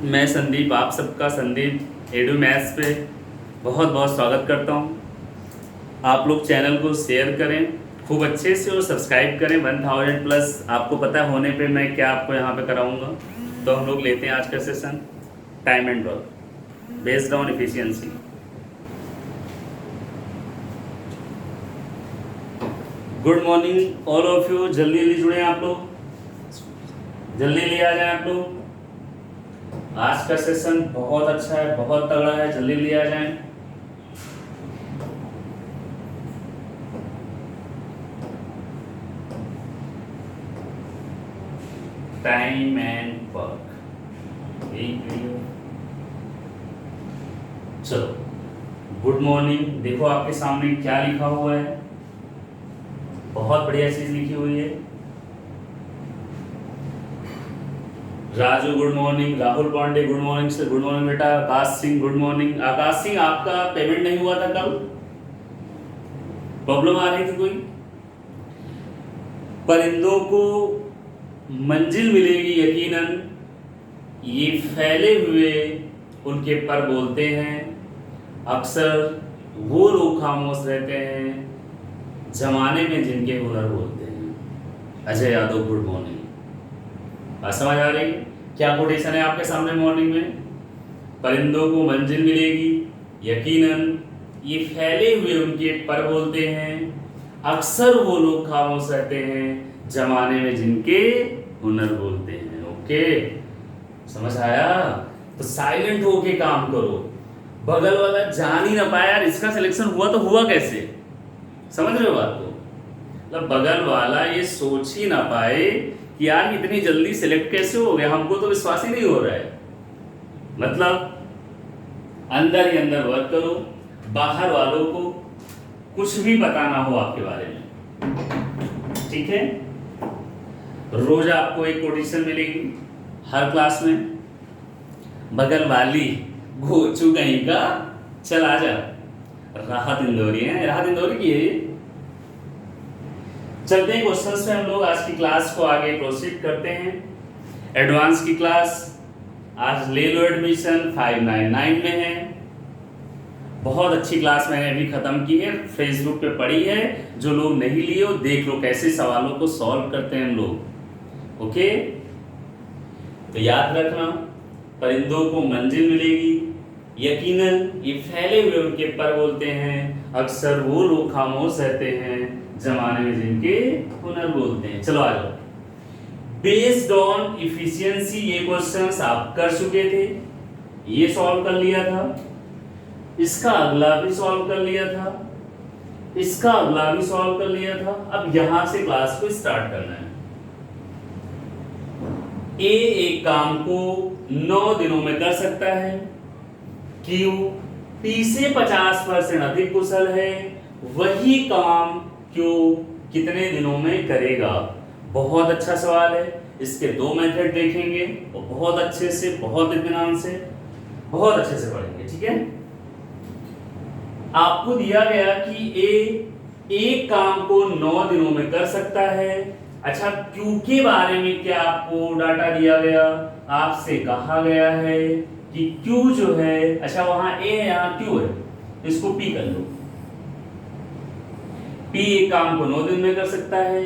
मैं संदीप, आप सबका संदीप एडू मैथ्स पे बहुत बहुत स्वागत करता हूँ। आप लोग चैनल को शेयर करें खूब अच्छे से और सब्सक्राइब करें। 1000 प्लस आपको पता होने पे मैं क्या आपको यहाँ पे कराऊंगा। तो हम लोग लेते हैं आज का session, time and work based on efficiency. Good morning all of you. जल्दी जल्दी जुड़े आप लोग, जल्दी ले आ जाए आप लोग। आज का सेशन बहुत अच्छा है, बहुत तगड़ा है, जल्दी ले आ जाएं। टाइम एंड वर्क, चलो गुड मॉर्निंग। देखो आपके सामने क्या लिखा हुआ है, बहुत बढ़िया चीज लिखी हुई है। Raju good morning, Rahul Pandey good morning sir, good morning बेटा। Akash Singh good morning. आकाश सिंह, आपका पेमेंट नहीं हुआ था कल, प्रॉब्लम आ रही थी कोई? परिंदों को मंजिल मिलेगी यकीनन, ये फैले हुए उनके पर बोलते हैं। अक्सर वो लोग खामोश रहते हैं जमाने में जिनके हुनर बोलते हैं। Ajay Yadav good morning. बात समझ आ रही? क्या कोटेशन है आपके सामने मॉर्निंग में? परिंदों को मंजिल मिलेगी यकीनन, ये फैले हुए उनके पर बोलते हैं। अक्सर वो लोग खामोश रहते हैं जमाने में जिनके हुनर बोलते हैं। ओके, समझ आया? तो साइलेंट होके काम करो। बगल वाला जान ही ना पाया यार इसका सिलेक्शन हुआ तो हुआ कैसे? समझ रहे हो बात को? मतलब बगल वाला ये सोच ही ना पाए कि यार इतनी जल्दी सिलेक्ट कैसे हो गया, हमको तो विश्वास ही नहीं हो रहा है। मतलब अंदर ही अंदर वर्क करो, बाहर वालों को कुछ भी पता ना हो आपके बारे में, ठीक है? रोज आपको एक कोटेशन मिलेगी हर क्लास में। बगल वाली घोचू कहीं का चल आ जा, राहत इंदौरी है, राहत इंदौरी की है ये। चलते हैं क्वेश्चंस पे, हम लोग आज की क्लास को आगे प्रोसीड करते हैं। एडवांस की क्लास आज ले लो एडमिशन, 599 में है। बहुत अच्छी क्लास मैंने अभी खत्म की है, फेसबुक पे पड़ी है। जो लोग नहीं लिए हो देख लो कैसे सवालों को सॉल्व करते हैं हम लोग। ओके, तो याद रखना, परिंदों को मंजिल मिलेगी यकीनन, ये फैले हुए उनके पर बोलते हैं। अक्सर वो लोग खामोश रहते हैं जमाने में जिनके हुनर बोलते हैं। चलो आ जाओ। बेस्ड ऑन इफिशियंसी, ये क्वेश्चंस आप कर चुके थे, ये सॉल्व कर लिया था। इसका अगला भी सॉल्व कर लिया था, इसका अगला भी सॉल्व कर लिया था। अब यहां से क्लास को स्टार्ट करना है। ए एक काम को 9 दिनों में कर सकता है। क्यू पी से 50% अधिक कुशल है, वही काम क्यू कितने दिनों में करेगा? बहुत अच्छा सवाल है। इसके दो मेथड देखेंगे और बहुत अच्छे से, बहुत इत्मीनान से, बहुत अच्छे से पढ़ेंगे, ठीक है? आपको दिया गया कि ए एक काम को 9 दिनों में कर सकता है। अच्छा, क्यू के बारे में क्या आपको डाटा दिया गया? आपसे कहा गया है कि क्यू जो है, अच्छा वहां ए है यहां क्यू है, इसको पी कर लो। पी एक काम को 9 दिन में कर सकता है।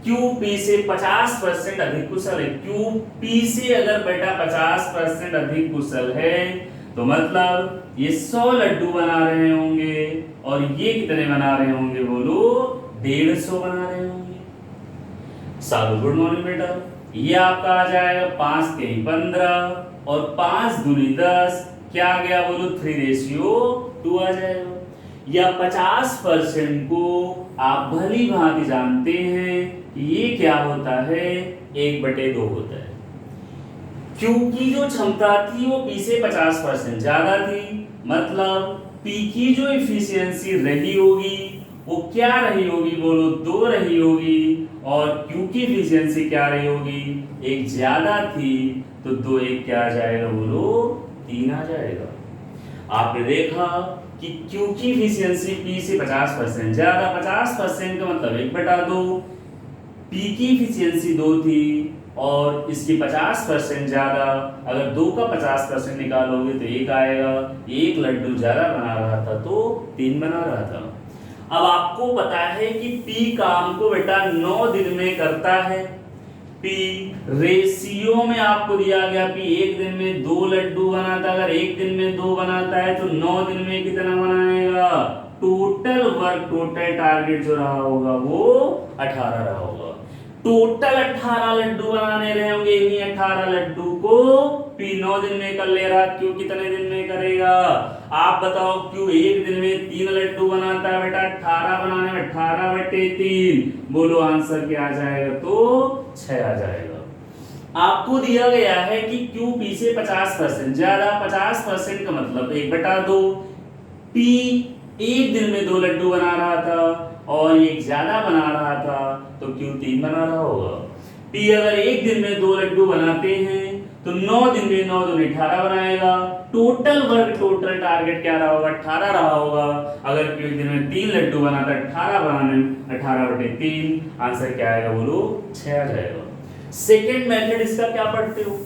क्यू पी से 50% अधिक कुशल है। क्यू पी से अगर बेटा 50% अधिक कुशल है तो मतलब ये 100 लड्डू बना रहे होंगे, और ये कितने बना रहे होंगे बोलो? 150 बना रहे होंगे। सालू गुड मॉर्निंग बेटा। ये आपका आ जाएगा 5 के 15 और 5 दूनी 10, क्या आ गया बोलो? 3:2 आ जाएगा। या 50% को आप भली भांति जानते हैं कि ये क्या होता है? 1/2 होता है। क्योंकि जो क्षमता थी वो पी से 50% ज्यादा थी, मतलब पी की जो इफिशियंसी रही होगी वो क्या रही होगी बोलो? 2 रही होगी। और क्यू की इफिशियंसी क्या रही होगी? 1 ज्यादा थी, तो 2 1 क्या आ जाएगा बोलो? 3 आ जाएगा। आपने देखा कि क्यू की इफिशियंसी पी से 50% ज्यादा, 50% का मतलब 1/2। पी की इफिशियंसी 2 थी और इसकी 50% ज्यादा, अगर 2 का 50% निकालोगे तो 1 आएगा। 1 लड्डू ज्यादा बना रहा था तो 3 बना रहा था। अब आपको पता है कि P काम को बेटा 9 दिन में करता है। P रेशियो में आपको दिया गया P 1 दिन में 2 लड्डू बनाता है। अगर 1 दिन में 2 बनाता है तो 9 दिन में कितना बनाएगा? टोटल वर्क, टोटल टारगेट जो रहा होगा वो 18 रहा होगा। टोटल 18 लड्डू बनाने रहे होंगे। इन्हीं 18 लड्डू को P 9 दिन में कर ले रहा। Q कितने दिन में करेगा? आप बताओ। Q 1 दिन में 3 लड्डू बनाता है बेटा। 18 बनाने में 18/3, बोलो आंसर क्या आ जाएगा? तो 6 आ जाएगा। आपको दिया गया है कि Q P से 50% ज्यादा। 50% का मतलब 1/2। P 1 दिन में 2 लड्डू बना रहा था और एक ज्यादा बना रहा था तो Q 3 बना रहा होगा। P अगर 1 दिन में 2 लड्डू बनाते हैं तो 9 दिन में 9 दूनी 18 बनाएगा। टोटल वर्क, टोटल टारगेट क्या रहा होगा? 18 रहा होगा। अगर Q 1 दिन में 3 लड्डू बनाता है, 18 बनाने में 18/3, आंसर क्या आएगा? बोलो 6 आ जाएगा। सेकेंड मेथड इसका क्या पढ़ते हो?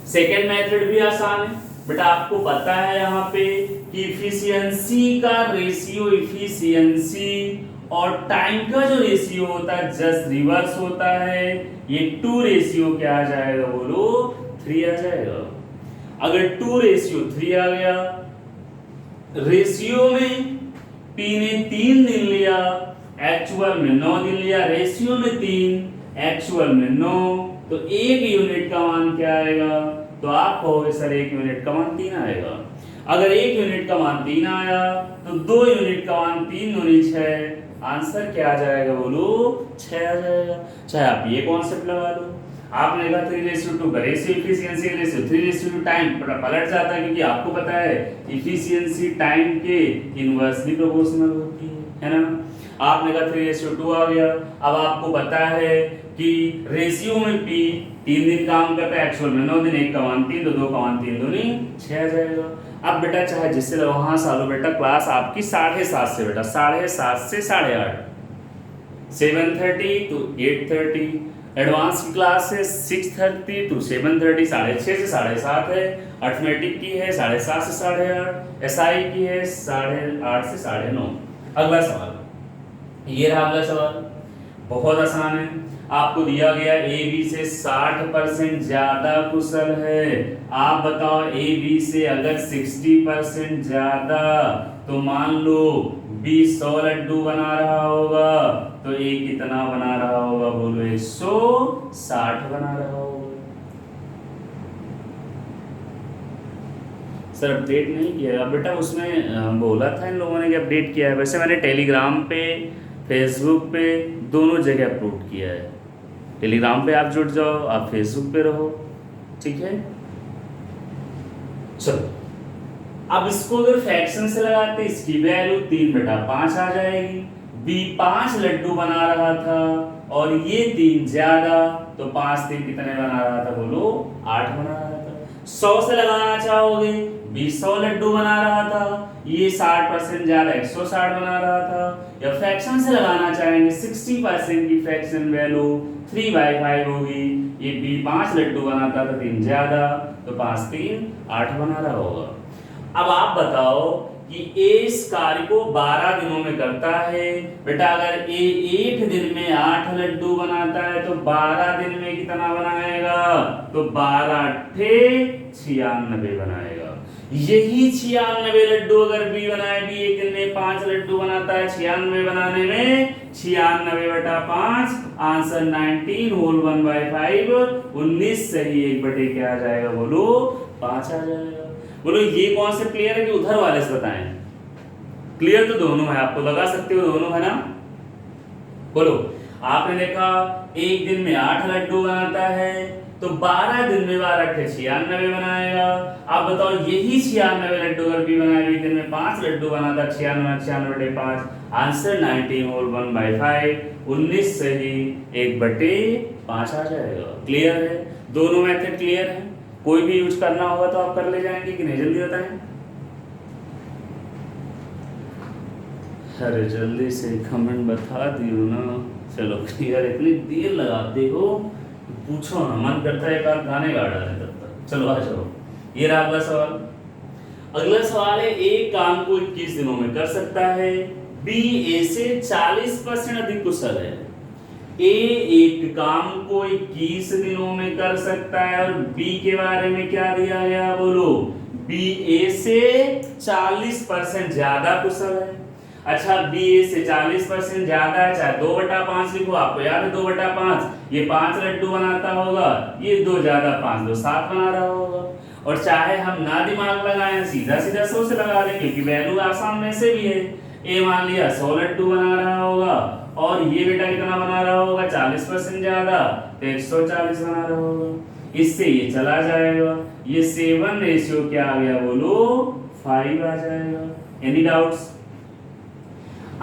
सेकेंड मेथड भी आसान है बेटा। आपको पता है यहाँ पे कि इफिशियंसी का रेशियो, इफिशियंसी और टाइम का जो रेशियो होता है जस्ट रिवर्स होता है। ये 2 रेशियो क्या आ जाएगा? बोलो 3 आ जाएगा। अगर 2 रेशियो 3 आ गया, रेशियो में P ने 3 दिन लिया, एक्चुअल में 9 दिन लिया। रेशियो में 3, एक्चुअल में 9, तो 1 यूनिट का मान क्या आएगा? तो आप कहोगे सर 1 यूनिट का मान 3 आएगा। अगर 1 यूनिट का मान 3 आया तो 2 यूनिट का मान 3 दूनी 6, आंसर क्या आ जाएगा? बोलो 6 आ जाएगा। चाहे आप ये कॉन्सेप्ट लगा लो। आपने कहा 3:2 का रेशियो, इफिशियंसी का रेशियो 3:2 टाइम पलट जाता है, क्योंकि आपको पता है इफिशियंसी टाइम के इनवर्सली प्रोपोर्शनल होती है ना। आपने कहा 3:2 आ गया। अब आपको पता है कि रेशियो में P 3 दिन काम करता है, एक्चुअल में 9 दिन। 1 का मान 3 तो 2 का मान 3 दूनी 6 आ जाएगा। अब बेटा चाहे जिससे लगा वहां सालो बेटा, क्लास आपकी 7:30 से बेटा, 7:30 से 8:30, 7:30 to 8:30। एडवांस की क्लास है 6:30 to 7:30, 6:30 से 7:30 है। अर्थमेटिक की है 7:30 से 8:30। SI की है 8:30 से 9:30। अगला सवाल, ये रहा अगला सवाल, बहुत आसान है। आपको दिया गया AB से 60% ज्यादा कुशल है। आप बताओ AB से अगर 60% ज्यादा, तो मान लो B 100 लड्डू बना रहा होगा तो A कितना बना रहा होगा? बोलो 160 बना रहा होगा। सर अपडेट नहीं किया बेटा, उसमें बोला था इन लोगों ने कि अपडेट किया है। वैसे मैंने टेलीग्राम पे, फेसबुक पे दोनों जगह अपलोड किया है। टेलीग्राम पे आप जुड़ जाओ, आप फेसबुक पे रहो, ठीक है। चलो अब इसको अगर फ्रैक्शन से लगाते, इसकी वैल्यू 3/5 आ जाएगी। B 5 लड्डू बना रहा था और ये 3 ज्यादा, तो 5 3 कितने बना रहा था? बोलो 8 बना रहा था। 100 से लगाना चाहोगे, B 100 लड्डू बना रहा था, ये 60% ज्यादा 160 बना रहा था। या फ्रैक्शन से लगाना चाहेंगे, 60% की फ्रैक्शन वैल्यू 3/5 होगी। ये B 5 लड्डू बनाता था, 3 ज्यादा, तो 5 3 8 बना रहा होगा। अब आप बताओ कि A इस कार्य को 12 दिनों में करता है। बेटा अगर A 1 दिन में 8 लड्डू बनाता है तो 12 दिन में कितना बनाएगा? तो 12 × 96 बनाएगा। यही 96 लड्डू अगर B बनाए, B 1 दिन में 5 लड्डू बनाता है, 96 बनाने में 96/5, आंसर 19 होल 1/5, 19 सही 1/, क्या आ जाएगा? बोलो 5 आ जाएगा। बोलो ये कॉन्सेप्ट क्लियर है कि उधर वाले से बताएं? क्लियर तो दोनों है, आपको लगा सकते हो दोनों है ना। बोलो, आपने देखा 1 दिन में 8 लड्डू बनाता है तो 12 दिन में 12 × 96 बनाएगा। आप बताओ यही 96 लड्डू अगर भी बनाए, 1 दिन में 5 लड्डू बनाता, 96/5, आंसर 19 होल 1/5, 19 सही 1/5 आ जाएगा। क्लियर है? दोनों मेथड क्लियर है। कोई भी यूज करना होगा तो आप कर ले जाएंगे कि नहीं? जल्दी बताएं। अरे जल्दी से कमेंट बता दियो ना। चलो क्लियर, इतनी देर लगाते हो पूछो ना, मन करता है एक आध गाने गा डालें तब तक। चलो आ जाओ, ये रहा अगला सवाल। अगला सवाल है, ए काम को 21 दिनों में कर सकता है, बी ए से 40% अधिक कुशल है। ए एक काम को 21 दिनों में कर सकता है और बी के बारे में क्या दिया गया बोलो, बी ए से 40% ज्यादा कुशल है। अच्छा, बी ए से 40% ज्यादा है, चाहे 2/5 लिखो, आपको याद है 2/5, ये 5 लड्डू बनाता होगा, ये 2 ज्यादा 5 2 7 बना रहा होगा। और चाहे हम ना दिमाग लगाएं, सीधा सीधा 100 से लगा लें, क्योंकि वैल्यू आसान में से भी है। ए मान लिया 100 लड्डू बना रहा होगा और ये बेटा कितना बना रहा होगा, 40% ज्यादा, तो 140 बना रहा होगा। इससे ये चला जाएगा, ये 7 रेशियो क्या आ गया बोलो, 5 आ जाएगा। Any doubts?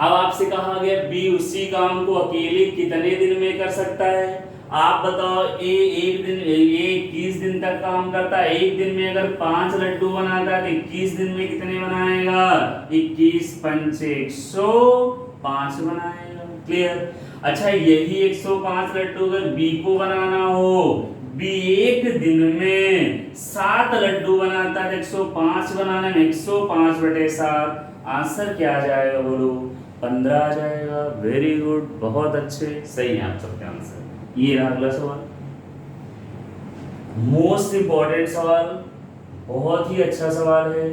अब आपसे कहा गया बी उसी काम को अकेले कितने दिन में कर सकता है। आप बताओ, ए 21 दिन तक काम करता है, एक दिन में अगर 5 लड्डू बनाता है तो 21 दिन में कितने बनाएगा, 21 पंचे 105 बनाएगा। क्लियर? अच्छा, यही 105 लड्डू अगर बी को बनाना हो, बी एक दिन में 7 लड्डू बनाता है, 105 बनाने में 105/7, आंसर क्या आ जाएगा बोलो, 15 आ जाएगा। वेरी गुड, बहुत अच्छे, सही है आप सबके आंसर। ये रहा अगला सवाल, मोस्ट इंपॉर्टेंट सवाल, बहुत ही अच्छा सवाल है।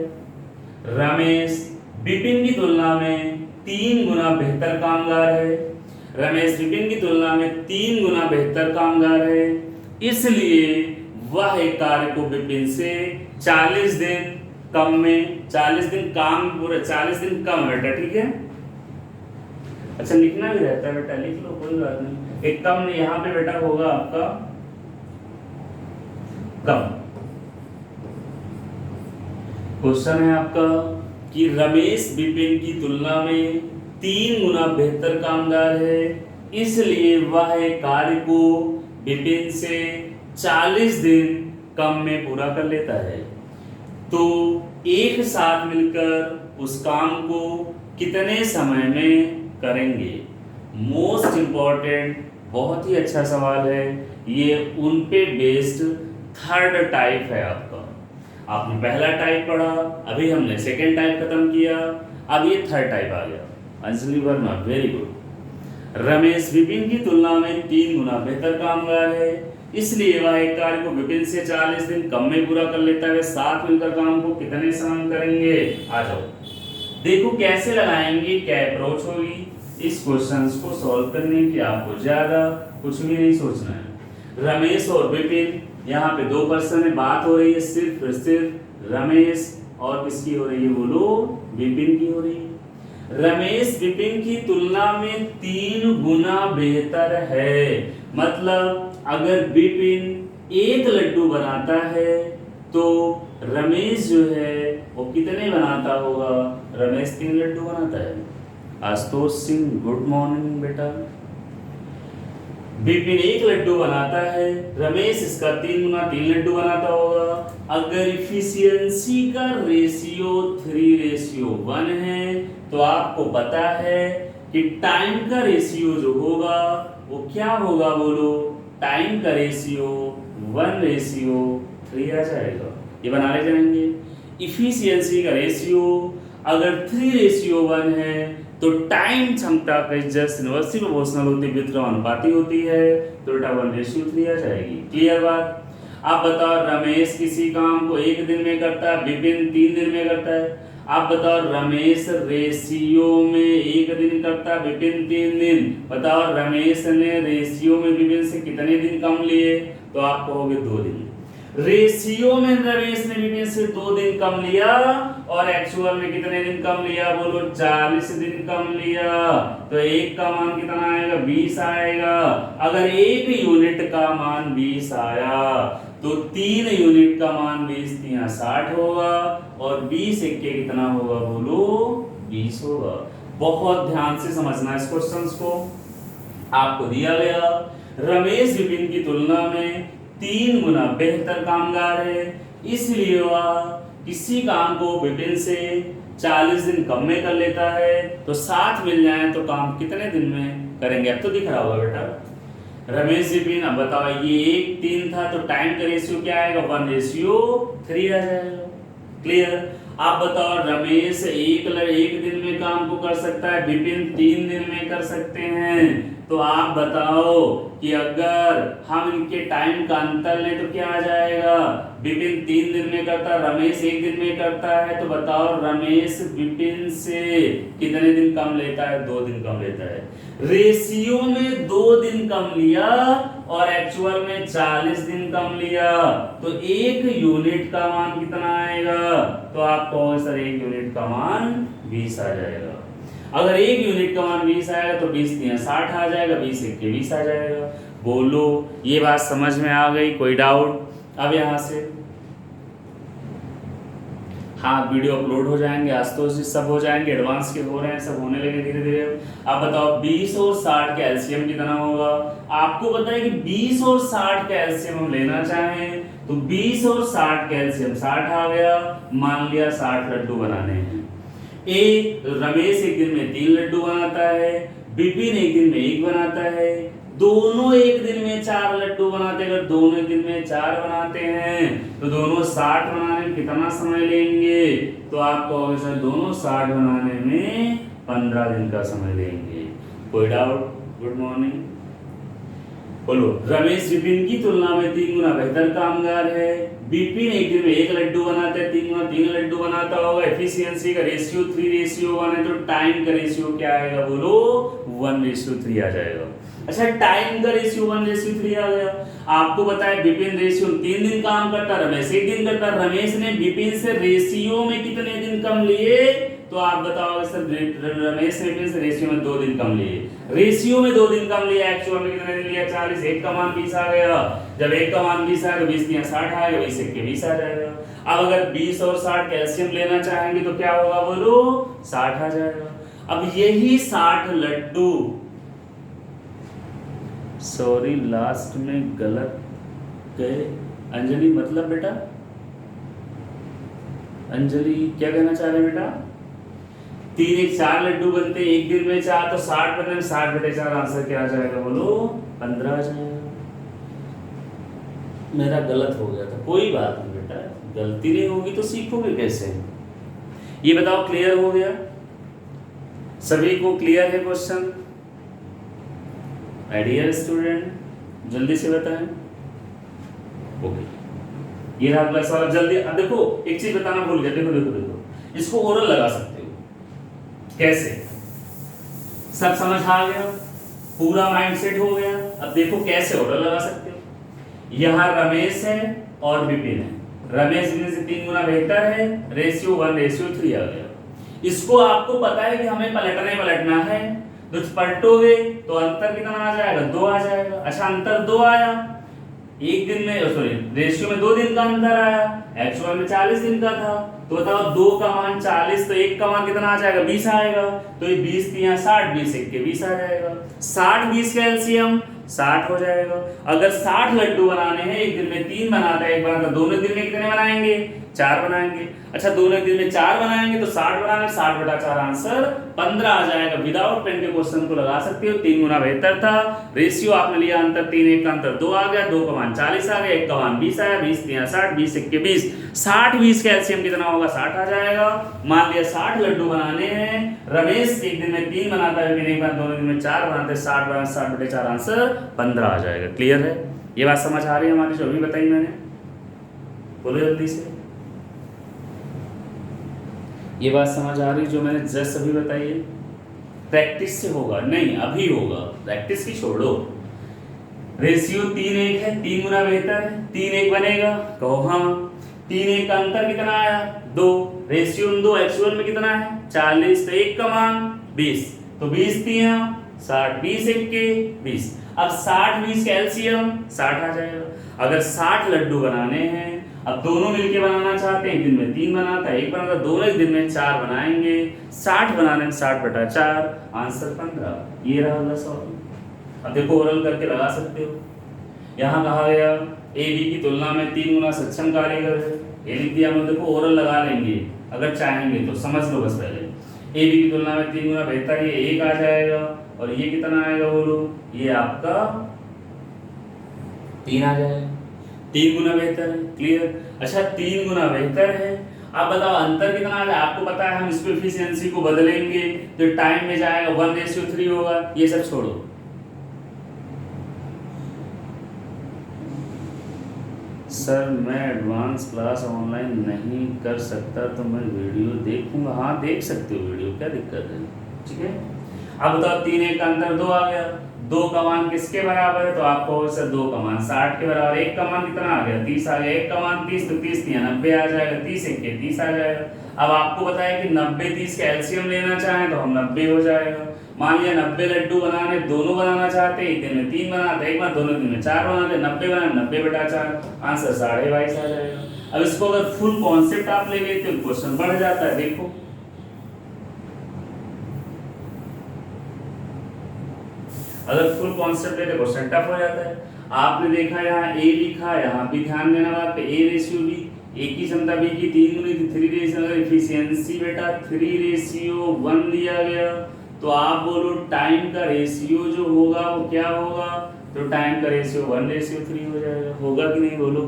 रमेश विपिन की तुलना में 3 गुना बेहतर कामगार है। रमेश विपिन की तुलना में 3 गुना बेहतर कामगार है, इसलिए वह एक कार्य को विपिन से 40 दिन कम में, 40 दिन काम पूरा 40 दिन कम बेटा, ठीक है। अच्छा, लिखना भी रहता है बेटा, लिख लो, कोई बात नहीं। एक कम यहाँ पे बेटा होगा आपका कम। क्वेश्चन है आपका कि रमेश विपिन की तुलना में 3 गुना बेहतर कामगार है, इसलिए वह एक कार्य को विपिन से 40 दिन कम में पूरा कर लेता है। तो एक साथ मिलकर उस काम को कितने समय में करेंगे। मोस्ट इंपॉर्टेंट, बहुत ही अच्छा सवाल है ये, उन पे बेस्ड थर्ड टाइप है आपका। आपने पहला टाइप पढ़ा, अभी हमने सेकेंड टाइप खत्म किया, अब ये थर्ड टाइप आ गया। Anjali Verma, very good. रमेश विपिन की तुलना में 3 गुना बेहतर कामगार है, इसलिए वह एक कार्य को विपिन से 40 दिन कम में पूरा कर लेता है। साथ मिलकर काम को कितने समय में करेंगे, आ जाओ देखो कैसे लगाएंगे, क्या अप्रोच होगी। इस क्वेश्चन को सॉल्व करने की आपको ज्यादा कुछ भी नहीं सोचना है। रमेश और विपिन, यहाँ पे 2 पर्सन में बात हो रही है, सिर्फ रमेश और किसकी हो रही है बोलो, विपिन की हो रही है। रमेश विपिन की तुलना में 3 गुना बेहतर है, मतलब अगर विपिन 1 लड्डू बनाता है तो रमेश जो है वो कितने बनाता होगा, रमेश 3 लड्डू बनाता है। आशुतोष सिंह, गुड मॉर्निंग बेटा। विपिन 1 लड्डू बनाता है, रमेश इसका 3 गुना 3 लड्डू बनाता होगा। अगर इफिशियंसी का रेशियो 3:1 है तो आपको पता है कि टाइम का रेशियो जो होगा वो क्या होगा बोलो, टाइम का रेशियो 1:3 आ जाएगा। ये बना ले जाएंगे। इफिशियंसी का रेशियो अगर 3:1 है तो टाइम क्षमता का जस्ट इनवर्सली प्रोपोर्शनल होती है, व्युत्क्रमानुपाती होती है, तो बेटा 1:3 आ जाएगी। क्लियर बात? आप बताओ, रमेश किसी काम को 1 दिन में करता है, विपिन 3 दिन में करता है। आप बताओ, रमेश रेशियो में 1 दिन करता है, विपिन 3 दिन। बताओ, रमेश ने रेशियो में विपिन से कितने दिन कम लिए, तो आप कहोगे 2 दिन। रेशियो में रमेश ने विपिन से 2 दिन कम लिया और एक्चुअल में कितने दिन कम लिया बोलो, 40 दिन कम लिया, तो 1 का मान कितना आएगा, 20 आएगा। अगर 1 यूनिट का मान 20 आया तो 3 यूनिट का मान 20 3 60 होगा और 20 1 कितना होगा बोलो, 20 होगा। बहुत ध्यान से समझना है इस क्वेश्चन को। आपको दिया गया रमेश विपिन की तुलना में 3 गुना बेहतर कामगार है, इसलिए वह किसी काम को विपिन से 40 दिन कम में कर लेता है। तो साथ मिल जाए तो काम कितने दिन में करेंगे, अब तो दिख रहा होगा बेटा। रमेश विपिन, अब बताओ ये 1 3 था तो टाइम का रेशियो क्या आएगा 1:3 आ जाएगा। क्लियर। आप बताओ रमेश एक दिन में काम को कर सकता है, विपिन 3 दिन में कर सकते हैं। तो आप बताओ कि अगर हम इनके टाइम का अंतर लें तो क्या आ जाएगा, विपिन 3 दिन में करता है, रमेश 1 दिन में करता है, तो बताओ रमेश विपिन से कितने दिन कम लेता है, 2 दिन कम लेता है। रेशियो में 2 दिन कम लिया और एक्चुअल में 40 दिन कम लिया, तो 1 यूनिट का मान कितना आएगा, तो आप कहोगे सर 1 यूनिट का मान 20 आ जाएगा। अगर 1 यूनिट का मान 20 आएगा तो 20 × 60 आ जाएगा, 20 × 20 आ जाएगा। बोलो ये बात समझ में आ गई, कोई डाउट? अब यहां से हाँ वीडियो अपलोड हो जाएंगे, आज तो सब हो जाएंगे, एडवांस के हो रहे हैं, सब होने लगे धीरे धीरे। आप बताओ 20 और 60 का एलसीएम कितना होगा। आपको पता है कि 20 और 60 का एलसीएम हम लेना चाहें तो 20 और 60 का एलसीएम 60 आ गया। मान लिया 60 लड्डू बनाने हैं। रमेश एक दिन में 3 लड्डू बनाता है, विपिन एक दिन में 1 बनाता है, दोनों एक दिन में 4 लड्डू बनाते हैं। अगर दोनों एक दिन में 4 बनाते हैं तो दोनों 60 बनाने में कितना समय लेंगे, तो आप कहोगे सर दोनों 60 बनाने में 15 दिन का समय लेंगे। कोई डाउट? Good morning. बोलो रमेश विपिन की तुलना में 3 गुना बेहतर कामगार है। विपिन एक दिन में 1 लड्डू बनाता है, 3 गुना 3 लड्डू बनाता होगा। एफिशिएंसी का रेशियो 3:1 है, तो टाइम का रेशियो क्या आएगा, बोलो 1:3 आ जाएगा। अच्छा टाइम का रेशियो 1:3 आ गया। आपको पता है विपिन रेशियो 3 दिन काम करता, रमेश 1 दिन करता। रमेश ने विपिन से रेशियो में कितने दिन कम लिए, तो आप बताओगे सर रमेश ने विपिन से रेशियो में 2 दिन कम लिए। रेशियो में 2 दिन कम लिया, एक्चुअल में कितने दिन लिया 40। 1 का मान 20 आ गया। जब 1 का मान 20 आया तो 20 × 60 आएगा, 20 × 20 आ जाएगा। अब अगर 20 और 60 कैल्शियम लेना चाहेंगे तो क्या होगा, बोलो 60 आ जाएगा। अब यही 60 लड्डू, सॉरी लास्ट में गलत गए अंजलि, मतलब बेटा अंजलि क्या कहना चाह रहे बेटा, 3 1 4 लड्डू बनते हैं, एक दिन में 4, तो 60 बने, 60/4 आंसर क्या आ जाएगा, बोलो 15 आ जाएगा। मेरा गलत हो गया था, कोई बात नहीं बेटा, गलती नहीं होगी तो सीखोगे कैसे। ये बताओ क्लियर हो गया सभी को? क्लियर है क्वेश्चन? डियर स्टूडेंट जल्दी से बताएं। ओके ये रहा अगला सवाल, जल्दी। अब देखो एक चीज बताना भूल गया, देखो देखो देखो इसको ओरल लगा सकते हो कैसे, सब समझ आ गया, पूरा माइंड सेट हो गया। अब देखो कैसे ओरल लगा सकते हो। यहाँ रमेश है और विपिन है, रमेश विपिन से 3 गुना बेहतर है, रेशियो 1:3 आ गया। इसको आपको पता है कि हमें पलटना है, तो पलटोगे तो अंतर कितना आ जाएगा, 2 आ जाएगा। अच्छा अंतर 2 आया, एक दिन में सॉरी रेशियो में 2 दिन का अंतर आया, एक्चुअल में 40 दिन का था। तो बताओ 2 का मान 40, तो 1 का मान कितना आ जाएगा, 20 आएगा। तो ये 20 × 60, 20 × 20 आ जाएगा। 60 20 का एलसीएम 60 हो जाएगा। अगर 60 लड्डू बनाने हैं, एक दिन में 3 बनाता है, एक बनाता, दोनों दिन में कितने बनाएंगे, 4 बनाएंगे। अच्छा दोनों दिन में 4 बनाएंगे तो 60 बनाना, 60/4 आंसर 15 आ जाएगा। विदाउट पेन के क्वेश्चन को लगा सकते हो, 3 गुना बेहतर था। रेशियो आपने लिया अंतर 3, 1 का अंतर 2 आ गया, 2 का मान 40 आ गया, 1 का मान 20 आया, 20 × 60, 20 × 20, 60 20 का एलसीएम कितना होगा, 60 आ जाएगा। मान लिया 60 लड्डू बनाने हैं, रमेश एक दिन में 3 बनाता है, विपिन एक बार दोनों दिन में 4 बनाते हैं, 60/4 आंसर 15 आ जाएगा। क्लियर है? ये बात समझ आ रही है हमारी जो अभी बताई मैंने? बोलो जल्दी से, ये बात समझ आ रही जो मैंने जस्ट अभी बताई है? प्रैक्टिस से होगा, नहीं अभी होगा, प्रैक्टिस की छोड़ो। रेशियो 3 1 है, 3 गुना बेहतर है, 3 1 बनेगा, कहो हाँ। 3 1 का अंतर कितना आया, 2, रेशियो 2, एक्चुअल में कितना है 40, तो 1 का मान 20, तो 20 × 60, 20 × 20। अब 60 20 का एलसीएम 60 आ जाएगा। अगर 60 लड्डू बनाने हैं, अब दोनों मिलके बनाना चाहते हैं, एक दिन में 3 बनाता है, एक बनाता, दोनों एक दिन में 4 बनाएंगे, 60 बनाने में 60/4 आंसर 15। ये रहा अगला सवाल। अब देखो ओरल करके लगा सकते हो। यहाँ कहा गया ए बी की तुलना में 3 गुना सक्षम कारीगर है, ये लिख दिया। हम देखो ओरल लगा लेंगे अगर चाहेंगे तो, समझ लो बस पहले। ए बी की तुलना में 3 गुना बेहतर, ये 1 आ जाएगा, और ये कितना आएगा बोलो, ये आपका 3 आ जाएगा, 3 गुना बेहतर है। क्लियर? अच्छा 3 गुना बेहतर है। अब बताओ अंतर कितना आ जाए, आपको पता है हम इसको एफिशिएंसी को बदलेंगे तो टाइम में जाएगा 1:3 होगा। ये सब छोड़ो, सर मैं एडवांस क्लास ऑनलाइन नहीं कर सकता तो मैं वीडियो देखूंगा। हाँ देख सकते हो वीडियो, क्या दिक्कत है। ठीक है, अब बताओ 3 1 का अंतर 2 आ गया, 2 का मान किसके बराबर है, तो आपको सर 2 का मान 60 के बराबर, 1 का मान कितना आ गया 30 आ गया, 1 का मान 30 तो 30 3 90 आ जाएगा, 30 1 के 30 आ जाएगा। अब आपको बताया कि 90 30 का एलसीएम लेना चाहें तो हम 90 हो जाएगा। मान लिया 90 लड्डू बनाने, दोनों बनाना चाहते एक दिन में 3 बनाते, एक बार दोनों दिन में 4 बनाते, 90 बनाए 90/4, आंसर 22.5 आ जाएगा। अब इसको अगर फुल कॉन्सेप्ट आप ले लेते हो क्वेश्चन बढ़ जाता है। देखो अगर फुल कॉन्सेप्ट लेते क्वेश्चन टफ हो जाता है। आपने देखा यहाँ ए लिखा, यहाँ भी ध्यान देना बात पे, ए रेशियो बी, ए की क्षमता बी की 3 गुनी थी, 3 रेशियो अगर एफिशिएंसी बेटा 3:1 दिया गया तो आप बोलो टाइम का रेशियो जो होगा वो क्या होगा, तो टाइम का रेशियो 1:3 हो जाएगा। होगा कि नहीं बोलो,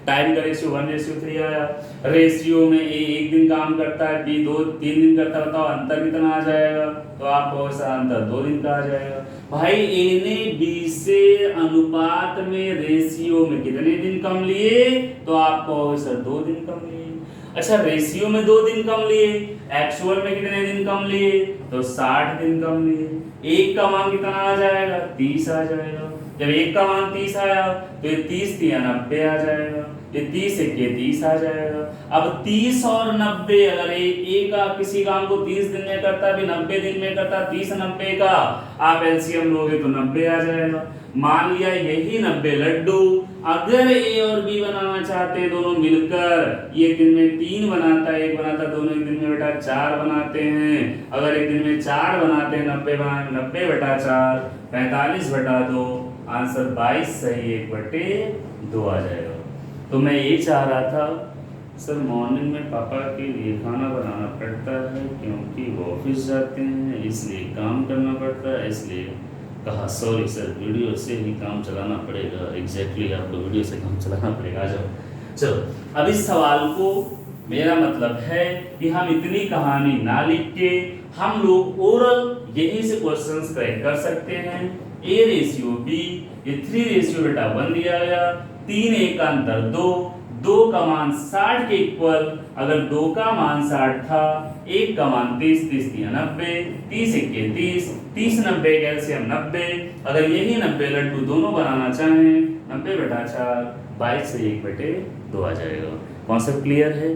टाइम का रेशियो 1:3 आया। रेशियो में ए 1 दिन काम करता है, बी 2-3 दिन करता है, बताओ अंतर कितना आ जाएगा, तो आपको ऐसा अंतर 2 दिन का आ जाएगा। भाई ए ने बी से अनुपात में रेशियो में कितने दिन कम लिए, तो आपको सर 2 दिन कम लिए। अच्छा रेशियो में 2 दिन कम लिए, एक्चुअल में कितने दिन कम लिए, तो 60 दिन कम लिए। 1 का मान कितना आ जाएगा 30 आ जाएगा। जब 1 का मान 30 आया तो ये 30 3 90 आ जाएगा, ये 30 1 के 30 आ जाएगा। अब 30 और 90 अगर एक का किसी काम को 30 दिन में करता है, 90 दिन में करता है, 30 90 का आप एलसीएम लोगे तो 90 आ जाएगा। मान लिया यही 90 लड्डू अगर ए और बी बनाना चाहते हैं दोनों मिलकर, ये दिन में 3 बनाता है, 1 बनाता, दोनों एक दिन में बेटा 4 बनाते हैं। अगर एक दिन में 4 बनाते हैं 90/4 45/2, आंसर 22 सही 1/2 आ जाएगा। तो मैं ये चाह रहा था सर मॉर्निंग में पापा के लिए खाना बनाना पड़ता है क्योंकि वो ऑफिस जाते हैं इसलिए काम करना पड़ता है, इसलिए कहा सॉरी सर वीडियो से ही काम चलाना पड़ेगा। एग्जैक्टली आपको वीडियो से काम चलाना पड़ेगा। आ जाओ चलो। अब इस सवाल को मेरा मतलब है कि हम इतनी कहानी ना लिख के हम लोग ओरल यहीं से क्वेश्चंस क्रैक कर सकते हैं। ए रेशियो बी, ये 3 बेटा 1 दिया गया, 3 1 का अंतर 2, 2 का मान 60 के इक्वल, अगर 2 का मान 60 था, 1 का मान 30 30 3 90, 30 1 के 30, 30 90 का एलसीएम 90। अगर यही 90 लड्डू दोनों बनाना चाहें 90/4 22 से 1/2 आ जाएगा। कॉन्सेप्ट क्लियर है?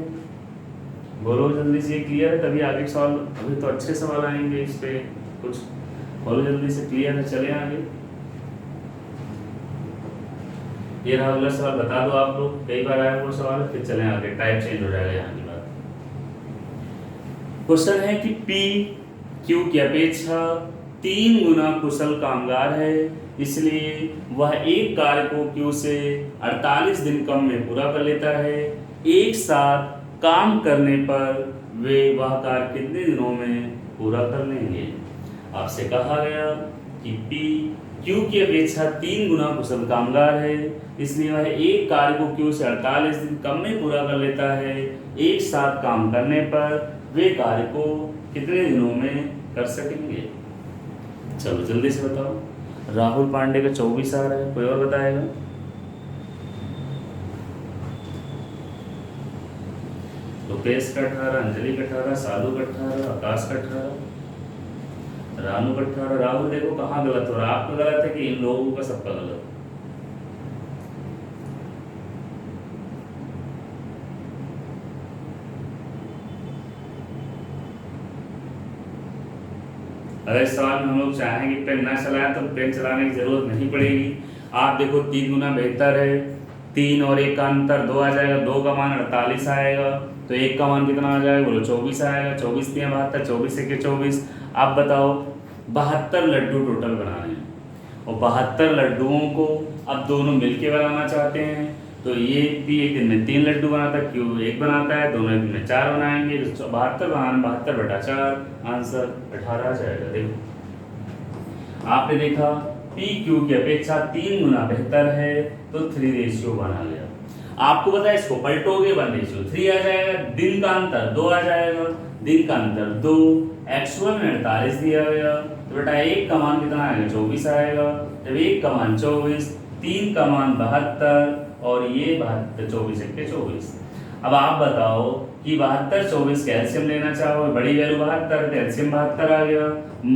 बोलो जल्दी से, क्लियर है तभी आगे सवाल, अभी तो अच्छे सवाल आएंगे इस पे कुछ, बोलो जल्दी से क्लियर है। चले आगे, ये रहा अगला सवाल, बता दो आप लोग, कई बार आया वो सवाल, फिर चलें आगे, टाइप चेंज हो जाएगा यहाँ की बात। क्वेश्चन है कि P Q की अपेक्षा 3 गुना कुशल कामगार है, इसलिए वह एक कार्य को Q से 48 दिन कम में पूरा कर लेता है। एक साथ काम करने पर वे वह कार्य कितने दिनों में पूरा कर लेंगे। आपसे कहा गया कि P Q की अपेक्षा 3 गुना कुशल कामगार है, इसलिए वह एक कार्य को Q से 48 दिन कम में पूरा कर लेता है। एक साथ काम करने पर वे कार्य को कितने दिनों में कर सकेंगे। चलो जल्दी से बताओ। राहुल पांडे का 24 आ रहा है, कोई और बताएगा? लोकेश का 18, अंजलि का 18, सालू का 18, आकाश का 18, रानू का 18। राहुल देखो कहाँ गलत हो रहा है, आपका गलत है कि इन लोगों का सबका गलत। अगर इस सवाल में हम लोग चाहें कि पेन ना चलाएं तो पेन चलाने की जरूरत नहीं पड़ेगी। आप देखो 3 गुना बेहतर है, 3 और 1 का अंतर 2 आ जाएगा, 2 का मान 48 आएगा, तो 1 का मान कितना आ जाएगा बोलो 24 आएगा, 24 3 72, 24 1 24। आप बताओ 72 लड्डू टोटल बनाने हैं और 72 लड्डुओं को अब दोनों मिलके बनाना चाहते हैं, तो ये भी एक दिन में 3 लड्डू बनाता है, क्यों 1 बनाता है, दोनों एक दिन में 4 बनाएंगे, तो 72 बनाना 72/4, आंसर 18 आ जाएगा। देखो आपने देखा पी क्यू की अपेक्षा 3 गुना बेहतर है तो 3:1 आ गया। आपको पता है इसको पलटोगे 1:3 आ जाएगा, दिन का अंतर 2 आ जाएगा, दिन का अंतर 2, एक्चुअल में 48 दिया गया तो बेटा 1 का मान कितना आएगा 24 आएगा। जब 1 का मान 24, 3 का मान 72 और ये 72, 24 1 24। अब आप बताओ कि 72 24 कैल्शियम लेना चाहो, बड़ी वैल्यू 72, कैल्शियम 72 आ गया।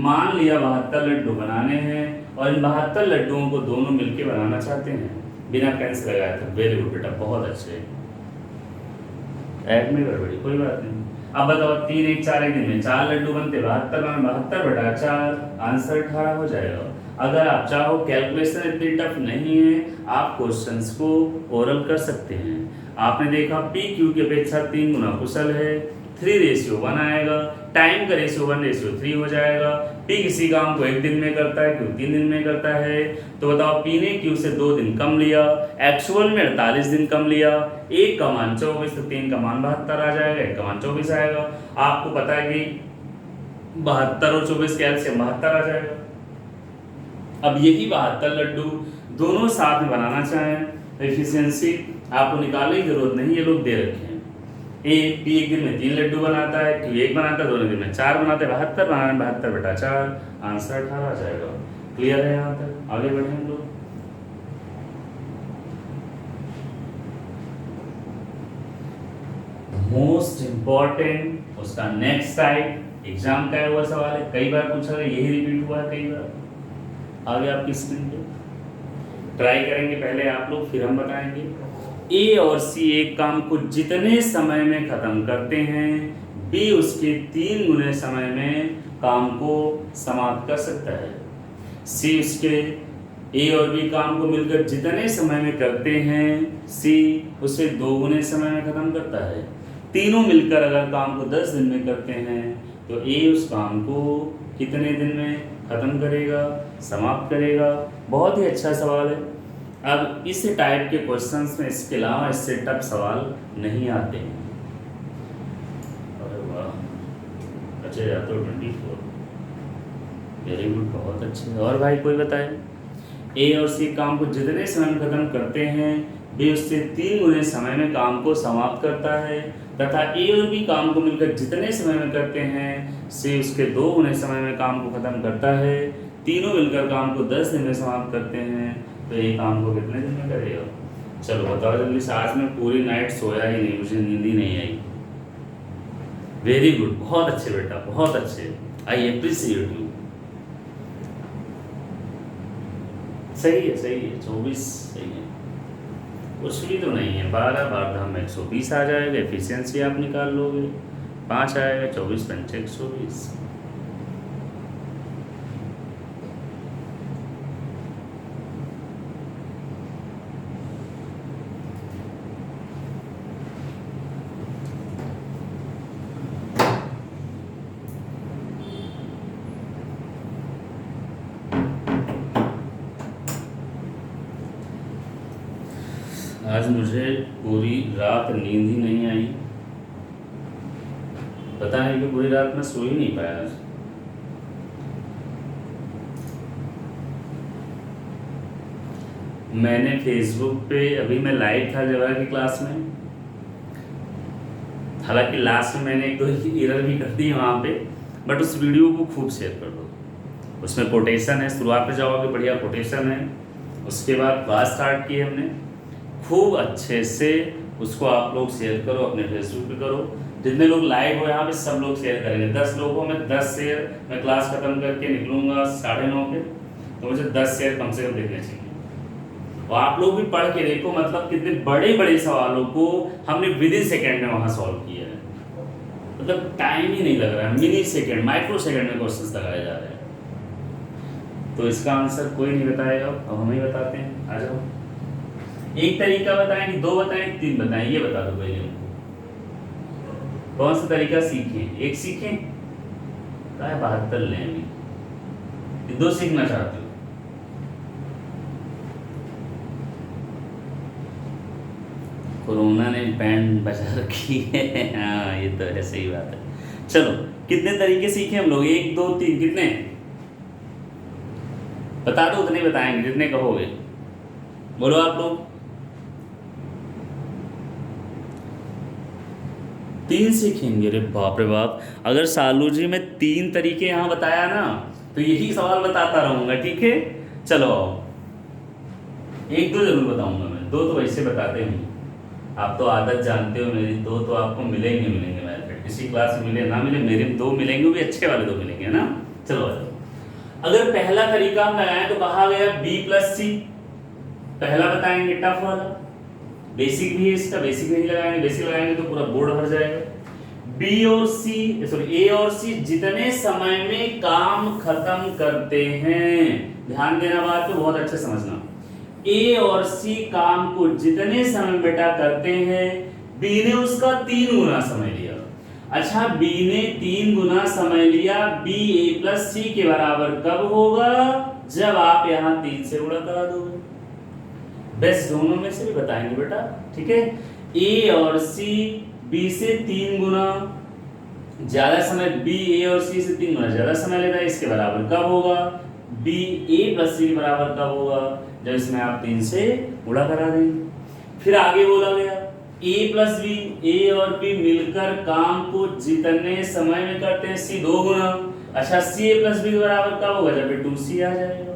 मान लिया 72 लड्डू बनाने हैं और इन 72 लड्डुओं को दोनों मिलके बनाना चाहते हैं बिना कैंसिल लगाया था। वेरी गुड बेटा, बहुत अच्छे। ऐड में गड़बड़ी कोई बात नहीं। अब बताओ 3 1 4 एक दिन में 4 लड्डू बनते, 72 में 72 बटा 4, आंसर 18 हो जाएगा। अगर आप चाहो कैलकुलेशन इतनी टफ नहीं है, आप क्वेश्चंस को ओरल कर सकते हैं। आपने देखा पी क्यू की अपेक्षा 3 गुना कुशल है, 3:1 आएगा, टाइम का रेशियो 1:3 हो जाएगा। पी किसी काम को 1 दिन में करता है, क्यू 3 दिन में करता है, तो बताओ पी ने क्यू से 2 दिन कम लिया, एक्चुअल में 48 दिन कम लिया। 1 का मान 24 तो 3 का मान 72 आ जाएगा, 1 का मान 24 आएगा। आपको पता है कि 72 और 24 कैल्शियम 72 आ जाएगा। अब यही 72 लड्डू दोनों साथ में बनाना चाहें, एफिशिएंसी आपको निकालने की जरूरत नहीं, ये लोग दे रखे हैं। ए पी एक दिन में 3 लड्डू बनाता है, क्यू 1 बनाता है, दोनों दिन में 4 बनाते हैं, 72 बनाना 72 बटा 4, आंसर 18 आ जाएगा। क्लियर है यहाँ तक? आगे बढ़े हम लोग। मोस्ट इंपॉर्टेंट उसका नेक्स्ट टाइप एग्जाम का है, हुआ सवाल है, कई बार पूछा गया, यही रिपीट हुआ है कई बार। आगे आपकी स्क्रीन पे ट्राई करेंगे पहले आप लोग, फिर हम बताएंगे। ए और सी एक काम को जितने समय में खत्म करते हैं, बी उसके 3 गुने समय में काम को समाप्त कर सकता है। सी उसके ए और बी काम को मिलकर जितने समय में करते हैं, सी उसे 2 गुने समय में खत्म करता है। तीनों मिलकर अगर काम को 10 दिन में करते हैं तो ए उस काम को कितने दिन में खत्म करेगा, समाप्त करेगा। बहुत ही अच्छा सवाल है। अब इस टाइप के क्वेश्चंस में इसके अलावा इससे टफ सवाल नहीं आते हैं। अरे वाह, अच्छा या तो 24, वेरी गुड, बहुत अच्छे। और भाई कोई बताए? ए और सी काम को जितने समय में खत्म करते हैं, बी उससे 3 गुने समय में काम को समाप्त करता है, तथा ए और बी काम को मिलकर जितने समय में करते हैं, सी उसके 2 गुने समय में काम को खत्म करता है। तीनों मिलकर काम को 10 दिन में समाप्त करते हैं, तो ये काम को कितने दिन में करेगा? चलो बताओ जल्दी से। आज मैं पूरी नाइट सोया ही नहीं, मुझे नींद ही नहीं आई। वेरी गुड, बहुत अच्छे बेटा, बहुत अच्छे। I appreciate you. सही है, सही है, 24 सही है, कुछ भी तो नहीं है। 12 12 में 120 आ जाएगा, एफिशिएंसी आप निकाल लोगे, 5 आएगा, 24 पंचे 120। आज मुझे पूरी रात नींद ही नहीं आई, पता नहीं कि पूरी रात मैं सो ही नहीं पाया आज। मैंने फेसबुक पे, अभी मैं लाइव था जवाहर की क्लास में, हालांकि लास्ट में मैंने 1 2 एरर भी कर दी वहाँ पे, बट उस वीडियो को खूब शेयर कर दो। उसमें कोटेशन है, शुरुआत पे जाओगे बढ़िया कोटेशन है, उसके बाद क्लास स्टार्ट की हमने, खूब अच्छे से उसको आप लोग शेयर करो, अपने फेसबुक पे करो। जितने लोग लाइव हो यहाँ पे सब लोग शेयर करेंगे। 10 लोगों में 10 शेयर, मैं क्लास खत्म करके निकलूंगा 9:30 पे, तो मुझे 10 शेयर कम से कम देखने चाहिए। और आप लोग भी पढ़ के देखो, मतलब कितने बड़े बड़े सवालों को हमने विदिन सेकेंड में वहाँ सॉल्व किया है। मतलब टाइम ही नहीं लग रहा है, मिनी सेकेंड, माइक्रो सेकेंड में क्वेश्चन लगाए जा रहे हैं। तो इसका आंसर कोई नहीं बताएगा, अब हम ही बताते हैं। आ जाओ, एक तरीका बताएं कि 2 बताएं, 3 बताएं, ये बता दो पहले हमको। कौन सा तरीका सीखें? एक सीखें, 72 लें अभी, 2 सीखना चाहते हो? कोरोना ने बैंड बजा रखी है। हाँ ये तो है, सही बात है। चलो कितने तरीके सीखे हम लोग? 1 2 3, कितने? बता दो, उतने बताएंगे जितने कहोगे। बोलो आप लोग। 3 सीखेंगे? अरे बाप रे बाप, अगर सालू जी मैं 3 तरीके यहाँ बताया ना तो यही सवाल बताता रहूंगा, ठीक है। चलो 1-2 जरूर बताऊंगा मैं, 2 तो वैसे बताते हूँ। आप तो आदत जानते हो मेरी, 2 तो आपको मिलेंगे मैथमेटिक्स, किसी क्लास में मिले ना मिले, मेरे 2 मिलेंगे, वो भी अच्छे वाले 2 मिलेंगे, है ना। चलो अगर पहला तरीका हम लगाएं तो कहा गया b+c, पहला बताएंगे टफ वाला। बेसिक भी है इसका, बेसिक नहीं लगाएंगे, बेसिक लगाएंगे तो पूरा बोर्ड भर जाएगा। ए और सी जितने समय में काम खत्म करते हैं, ध्यान देना बात पे, बहुत अच्छे समझना। ए और सी काम को जितने समय बेटा करते हैं, बी ने उसका 3 गुना समय लिया। अच्छा, बी ने 3 गुना समय लिया, बी a+c के बराबर कब होगा? जब आप यहाँ 3 से गुणा करा दोगे। बेस्ट दोनों में से भी बताएंगे बेटा, ठीक है। ए और सी बी से 3 गुना ज्यादा समय, बी ए और सी से 3 गुना ज्यादा समय लेता है, इसके बराबर कब होगा? बी a+c के बराबर कब होगा? जब इसमें आप 3 से गुणा करा देंगे। फिर आगे बोला गया a+b, ए और बी मिलकर काम को जितने समय में करते हैं, सी 2 गुना। अच्छा, सी a+b के बराबर कब होगा? जब 2c आ जाएगा।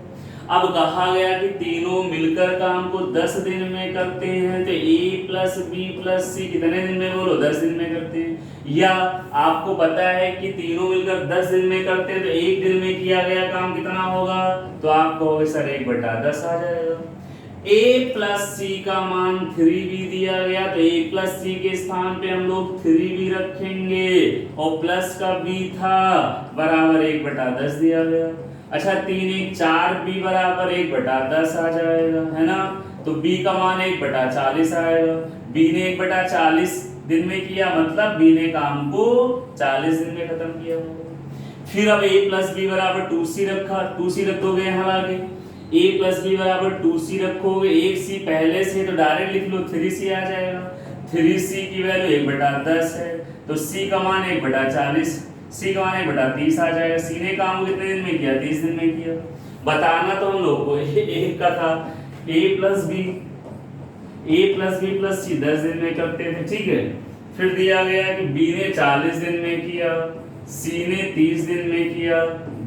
अब कहा गया कि तीनों मिलकर काम को 10 दिन में करते हैं, तो a+b+c कितने दिन में? बोलो 10 दिन में करते हैं। या आपको पता है कि तीनों मिलकर 10 दिन में करते हैं, तो 1 दिन में किया गया काम कितना होगा? तो आप कहोगे सर 1/10 आ जाएगा। a+c का मान 3b दिया गया, तो a+c के स्थान पे हम लोग 3b रखेंगे, और प्लस का b था बराबर 1/10 दिया गया। अच्छा, 3 1 4, b बराबर 1/10 आ जाएगा, है ना। तो b का मान 1/40 आएगा। b ने 1/40 दिन में किया, मतलब b ने काम को 40 दिन में खत्म किया होगा। फिर अब a+b बराबर 2c रखा, 2c रख दोगे यहाँ आगे, a+b बराबर 2c रखोगे, 1c पहले से तो डायरेक्ट लिख लो, 3c आ जाएगा। 3c की वैल्यू 1/10 है, तो c का मान 1/40, सी का मान 1/30 आ जाएगा। सी ने काम कितने दिन में किया? 30 दिन में किया। बताना तो हम लोग को एक का था, a+b + c 10 दिन में करते थे, ठीक है। फिर दिया गया कि b ने 40 दिन में किया, c ने 30 दिन में किया।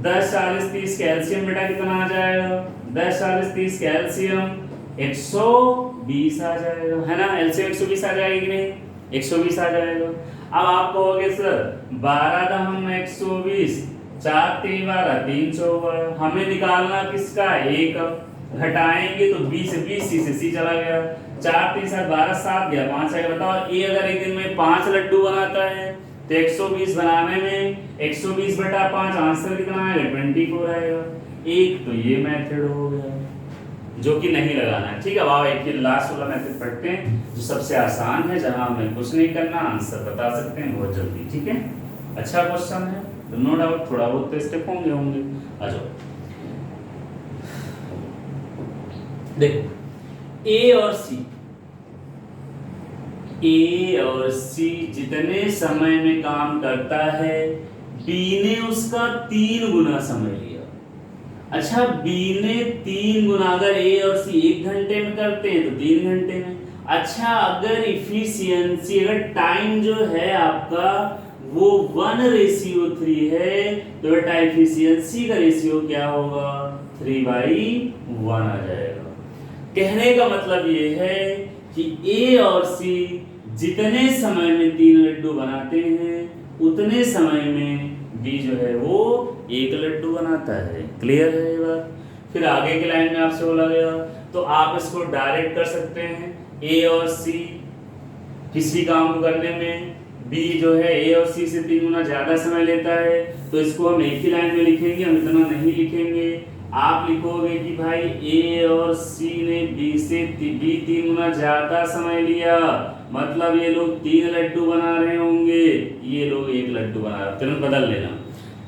10 40 30 कैल्शियम बेटा कितना आ जाएगा? 10 40 30 कैल्शियम 120 आ जाएगा, है ना। एलसीएम 120 आ जाएगी कि नहीं? 120 आ जाएगा। अब आप कहोगे सर 12 दहम 120, 4 3 12 312, हमें निकालना किसका? a का। घटाएंगे तो b से b, c से c चला गया, 4 3 7 12 7 गया, 5 आएगा। बताओ a अगर एक दिन में 5 लड्डू बनाता है तो 120 बनाने में 120/5 आंसर कितना आएगा? 24 आएगा। एक तो ये मेथड हो गया जो कि नहीं लगाना है, ठीक है। अब आओ एक ही लास्ट वाला मेथड पढ़ते हैं जो सबसे आसान है, जहां हमें कुछ नहीं करना, आंसर बता सकते हैं बहुत जल्दी, ठीक है। अच्छा क्वेश्चन है तो नो डाउट थोड़ा बहुत तो स्टेप होंगे। आ जाओ, देखो ए और सी जितने समय में काम करता है, बी ने उसका 3 गुना समय लिया। अच्छा, बी ने 3 गुना, अगर ए और सी 1 घंटे में करते हैं तो 3 घंटे में। अच्छा, अगर इफिशियंसी, अगर टाइम जो है आपका वो 1:3 है, तो बेटा इफिशियंसी का रेशियो क्या होगा? 3/1 आ जाएगा। कहने का मतलब ये है कि ए और सी जितने समय में 3 लड्डू बनाते हैं, उतने समय में बी जो है वो 1 लड्डू बनाता है। क्लियर है ये बात? फिर आगे के लाइन में आपसे बोला गया तो आप इसको डायरेक्ट कर सकते हैं। ए और सी किसी काम को करने में बी जो है ए और सी से 3 गुना ज्यादा समय लेता है, तो इसको हम एक ही लाइन में लिखेंगे, हम इतना नहीं लिखेंगे। आप लिखोगे कि भाई ए और सी ने बी से 3 गुना ज्यादा समय लिया, मतलब ये लोग 3 लड्डू बना रहे होंगे, ये लोग 1 लड्डू बना रहे हैं। तुरंत बदल लेना।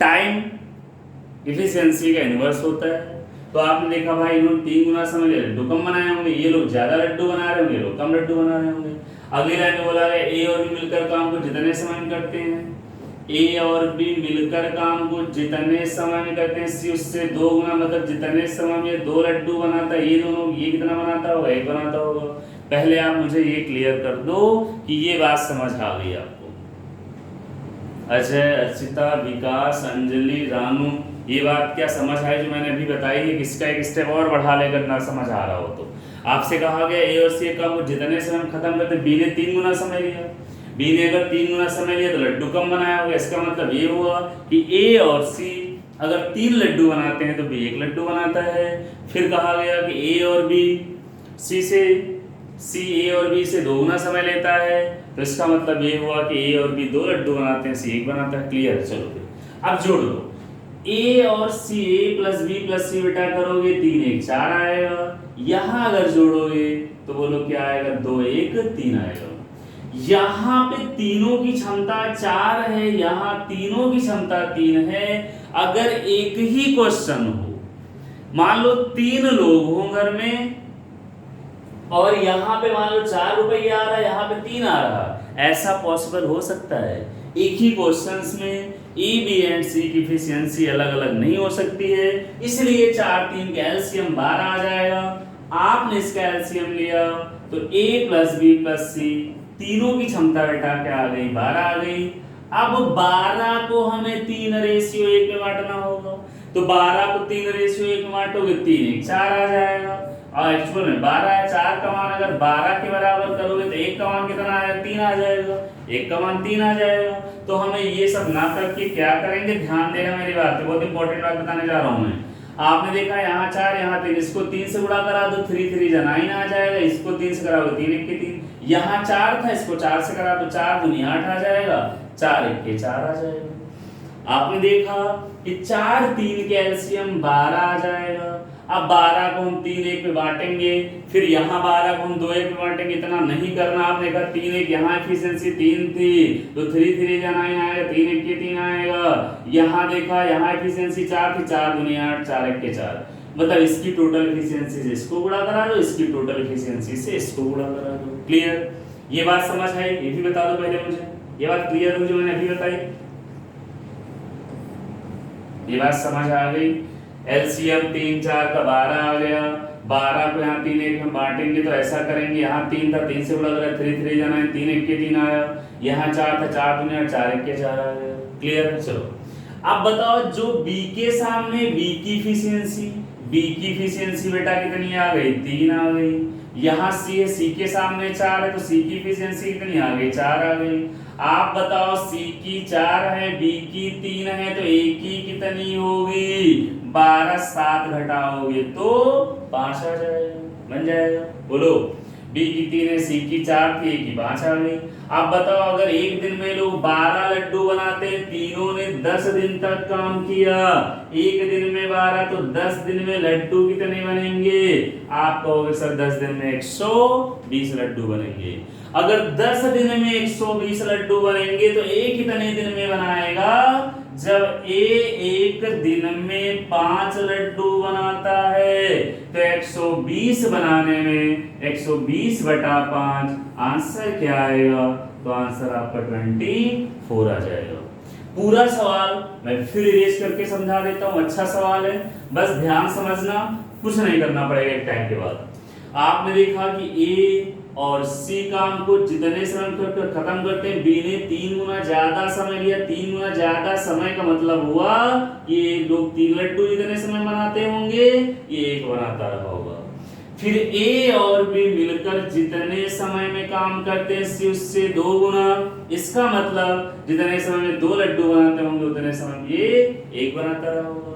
टाइम इफिशियंसी का इनवर्स होता है, तो आपने देखा भाई इन्होंने 3 गुना समय लिया, लड्डू कम बनाए होंगे, ये लोग ज्यादा लड्डू बना रहे होंगे, ये लोग कम लड्डू बना रहे होंगे। अगली लाइन में बोला है ए और बी मिलकर काम को जितने समय में करते हैं, ए और बी मिलकर काम को जितने समय में करते हैं सी उससे 2 गुना, मतलब जितने समय में 2 लड्डू बनाता है ये दोनों, ये कितना बनाता होगा, 1 बनाता होगा। पहले आप मुझे ये क्लियर कर दो कि ये बात समझ आ गई आपको। अजय, अर्चिता, विकास, अंजलि, रानू, ये बात क्या समझ आई जो मैंने अभी बताई है? किसका एक स्टेप और बढ़ा लेकर ना समझ आ रहा हो तो आपसे कहा गया ए और सी का वो जितने समय में खत्म करते, बी ने 3 गुना समय लिया, बी ने अगर 3 गुना समय लिया तो लड्डू कम बनाया होगा। इसका मतलब ये हुआ कि ए और सी अगर 3 लड्डू बनाते हैं तो बी 1 लड्डू बनाता है। फिर कहा गया कि ए और बी सी ए और बी से 2 गुना समय लेता है, तो इसका मतलब ये हुआ कि ए और बी 2 लड्डू बनाते हैं, सी 1 बनाता है। क्लियर? चलो फिर अब जोड़ दो, ए और सी, ए प्लस बी प्लस सी बेटा करोगे 3 1 4 आएगा। यहाँ अगर जोड़ोगे तो बोलो क्या आएगा, 2 1 3 आएगा। यहाँ पे तीनों की क्षमता 4 है, यहाँ तीनों की क्षमता 3 है। अगर एक ही क्वेश्चन हो, मान लो 3 लोग हों घर में और यहाँ पे मान लो 4 रुपये आ रहा है, यहाँ पे 3 आ रहा, ऐसा पॉसिबल हो सकता है? एक ही क्वेश्चंस में ए बी एंड सी की एफिशिएंसी अलग अलग नहीं हो सकती है, इसलिए 4 3 का एलसीएम 12 आ जाएगा। आपने इसका एलसीएम लिया तो a प्लस बी प्लस सी तीनों की क्षमता बेटा क्या आ गई, 12 आ गई। अब 12 को हमें 3:1 में बांटना होगा, तो 12 को 3:1 में बांटोगे 3 1 4 आ जाएगा। और एक्चुअल में 12 है, 4 का मान अगर 12 के बराबर करोगे तो 1 का मान कितना आएगा, 3 आ जाएगा, 1 का मान 3 आ जाएगा। तो हमें ये सब ना करके क्या करेंगे, ध्यान देना मेरी बात है, बहुत इंपॉर्टेंट बात बताने जा रहा हूं मैं। आपने देखा यहाँ 4 यहाँ 3, इसको 3 से गुणा करा दो, 3 3 जा 9 आ जाएगा, इसको 3 से कराओगे 3 1 के 3, यहाँ 4 था इसको 4 से करा दो 4 दूनी 8 आ जाएगा, 4 1 के 4 आ जाएगा। आपने देखा कि 4 3 के एलसीएम 12 आ जाएगा। अब 12 को हम 3 1 पे बांटेंगे, फिर यहाँ 12 को हम 2 1 पे बांटेंगे, इतना नहीं करना। आपने कहा 3 1 यहाँ एफिशिएंसी 3 थी तो 3 3 जा 9 आएगा, 3 1 के 3 आएगा। यहाँ देखा यहाँ एफिशिएंसी 4 थी, 4 दूनी 8, 4 1 के 4, मतलब इसकी टोटल एफिशिएंसी से इसको गुणा करा दो, इसकी टोटल एफिशिएंसी से इसको गुणा करा दो। क्लियर? ये बात समझ आई? ये भी बता दो पहले मुझे, ये बात क्लियर हुई जो मैंने अभी बताई? ये बात समझ आ गई? एलसीएम 3 4 का 12 आ गया, 12 को यहाँ 3 1 में बांटेंगे तो ऐसा करेंगे, यहाँ 3 था 3 से गुणा करा 3 3 जाना है, 3 1 के 3 आया, यहाँ 4 था 4 दूनी 8, 4 1 के 4 आ गया। क्लियर है? चलो अब बताओ जो बी के सामने बी की एफिशिएंसी बेटा कितनी आ गई, 3 आ गई। यहाँ सी है, सी के सामने 4 है तो सी की एफिशिएंसी कितनी आ गई, 4 आ गई। आप बताओ सी की 4 है, बी की 3 है, तो ए की कितनी होगी, 12 7 घटाओगे तो 5 आ जाएगा, बन जाएगा। बोलो, बी की 3 है, सी की 4 थी, ए की 5 आ गई। आप बताओ अगर एक दिन में लोग 12 लड्डू बनाते हैं, तीनों ने 10 दिन तक काम किया, एक दिन में 12 तो 10 दिन में लड्डू कितने बनेंगे? आप कहोगे सर 10 दिन में 120 लड्डू बनेंगे। अगर 10 दिन में 120 लड्डू बनेंगे तो ए कितने दिन में बनाएगा? जब ए एक दिन में 5 लड्डू बनाता है तो 120 बनाने में 120 बटा 5, आंसर क्या आएगा? तो आंसर आपका 24 आ जाएगा। पूरा सवाल मैं फिर इरेज करके समझा देता हूं, अच्छा सवाल है, बस ध्यान समझना, कुछ नहीं करना पड़ेगा एक टाइम के बाद। आपने देखा कि ए और सी काम को जितने समय में खत्म करते हैं, बी ने 3 गुना ज्यादा समय लिया। 3 गुना ज्यादा समय का मतलब हुआ कि ये लोग 3 लड्डू जितने समय बनाते होंगे ये 1 बनाता रहा होगा। फिर ए और बी मिलकर जितने समय में काम करते हैं सी उससे 2 गुना, इसका मतलब जितने समय में 2 लड्डू बनाते होंगे उतने समय में ये 1 बनाता रहा होगा।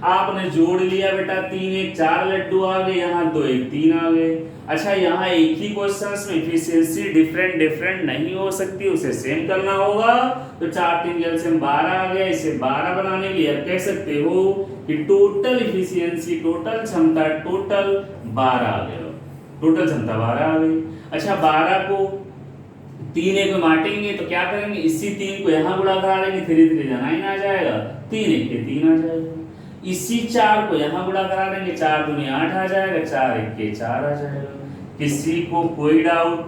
आपने जोड़ लिया बेटा, 3 1 4 लड्डू आ गए, यहाँ 2 1 3 आ गए। अच्छा, यहाँ एक ही क्वेश्चंस में एफिशिएंसी डिफरेंट नहीं हो सकती, उसे सेम करना होगा। तो 4 3 एलसीएम 12 आ गया, इसे 12 बनाने के लिए आप कह सकते हो कि टोटल एफिशिएंसी, टोटल क्षमता, टोटल 12 आ गया, टोटल क्षमता 12 आ गई। अच्छा, 12 को 3 1 में बांटेंगे तो क्या करेंगे, इसी 3 को यहाँ गुणा करा लेंगे, 3 3 जा 9 आ जाएगा, 3 1 के 3 आ जाएगा। इसी 4 को यहाँ गुणा करा लेंगे, 4 दूनी 8 आ जाएगा, 4 1 के 4 आ जाएगा। किसी को कोई डाउट?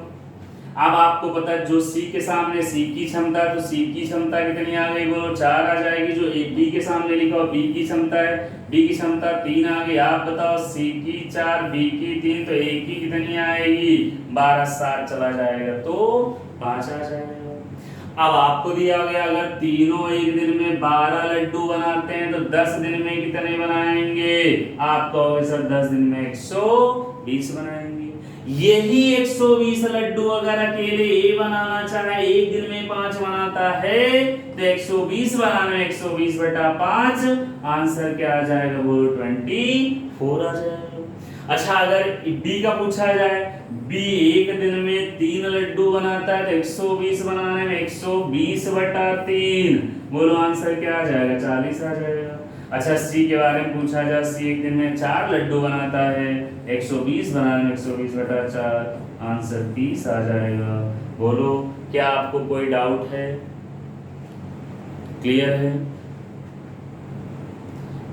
अब आपको पता है जो सी के सामने सी की क्षमता, तो सी की क्षमता कितनी आ गई बोलो 4 आ जाएगी। जो बी के सामने लिखा हो बी की क्षमता है, बी की क्षमता 3 आ गई। आप बताओ सी की 4 बी की 3 तो ए की कितनी आएगी 12, 7 चला जाएगा तो 5 आ जाएगा। अब आपको दिया गया अगर तीनों एक दिन में 12 लड्डू बनाते हैं तो 10 दिन में कितने बनाएंगे? आप कहोगे सर 10 दिन में 120 बनाएंगे। यही 120 लड्डू अगर अकेले ए बनाना चाहे एक दिन में 5 बनाता है तो 120 बनाने में 120 बटा 5 आंसर क्या आ जाएगा बोलो 24 आ जाएगा। अच्छा अगर बी का पूछा जाए, बी एक दिन में 3 लड्डू बनाता है तो 120 बनाने में 120 बटा 3 बोलो आंसर क्या आ जाएगा 40 आ जाएगा। अच्छा सी के बारे में पूछा जाए, सी एक दिन में 4 लड्डू बनाता है 120 बनाने में 120 बटा 4 आंसर 30 आ जाएगा। बोलो क्या आपको कोई डाउट है? क्लियर है?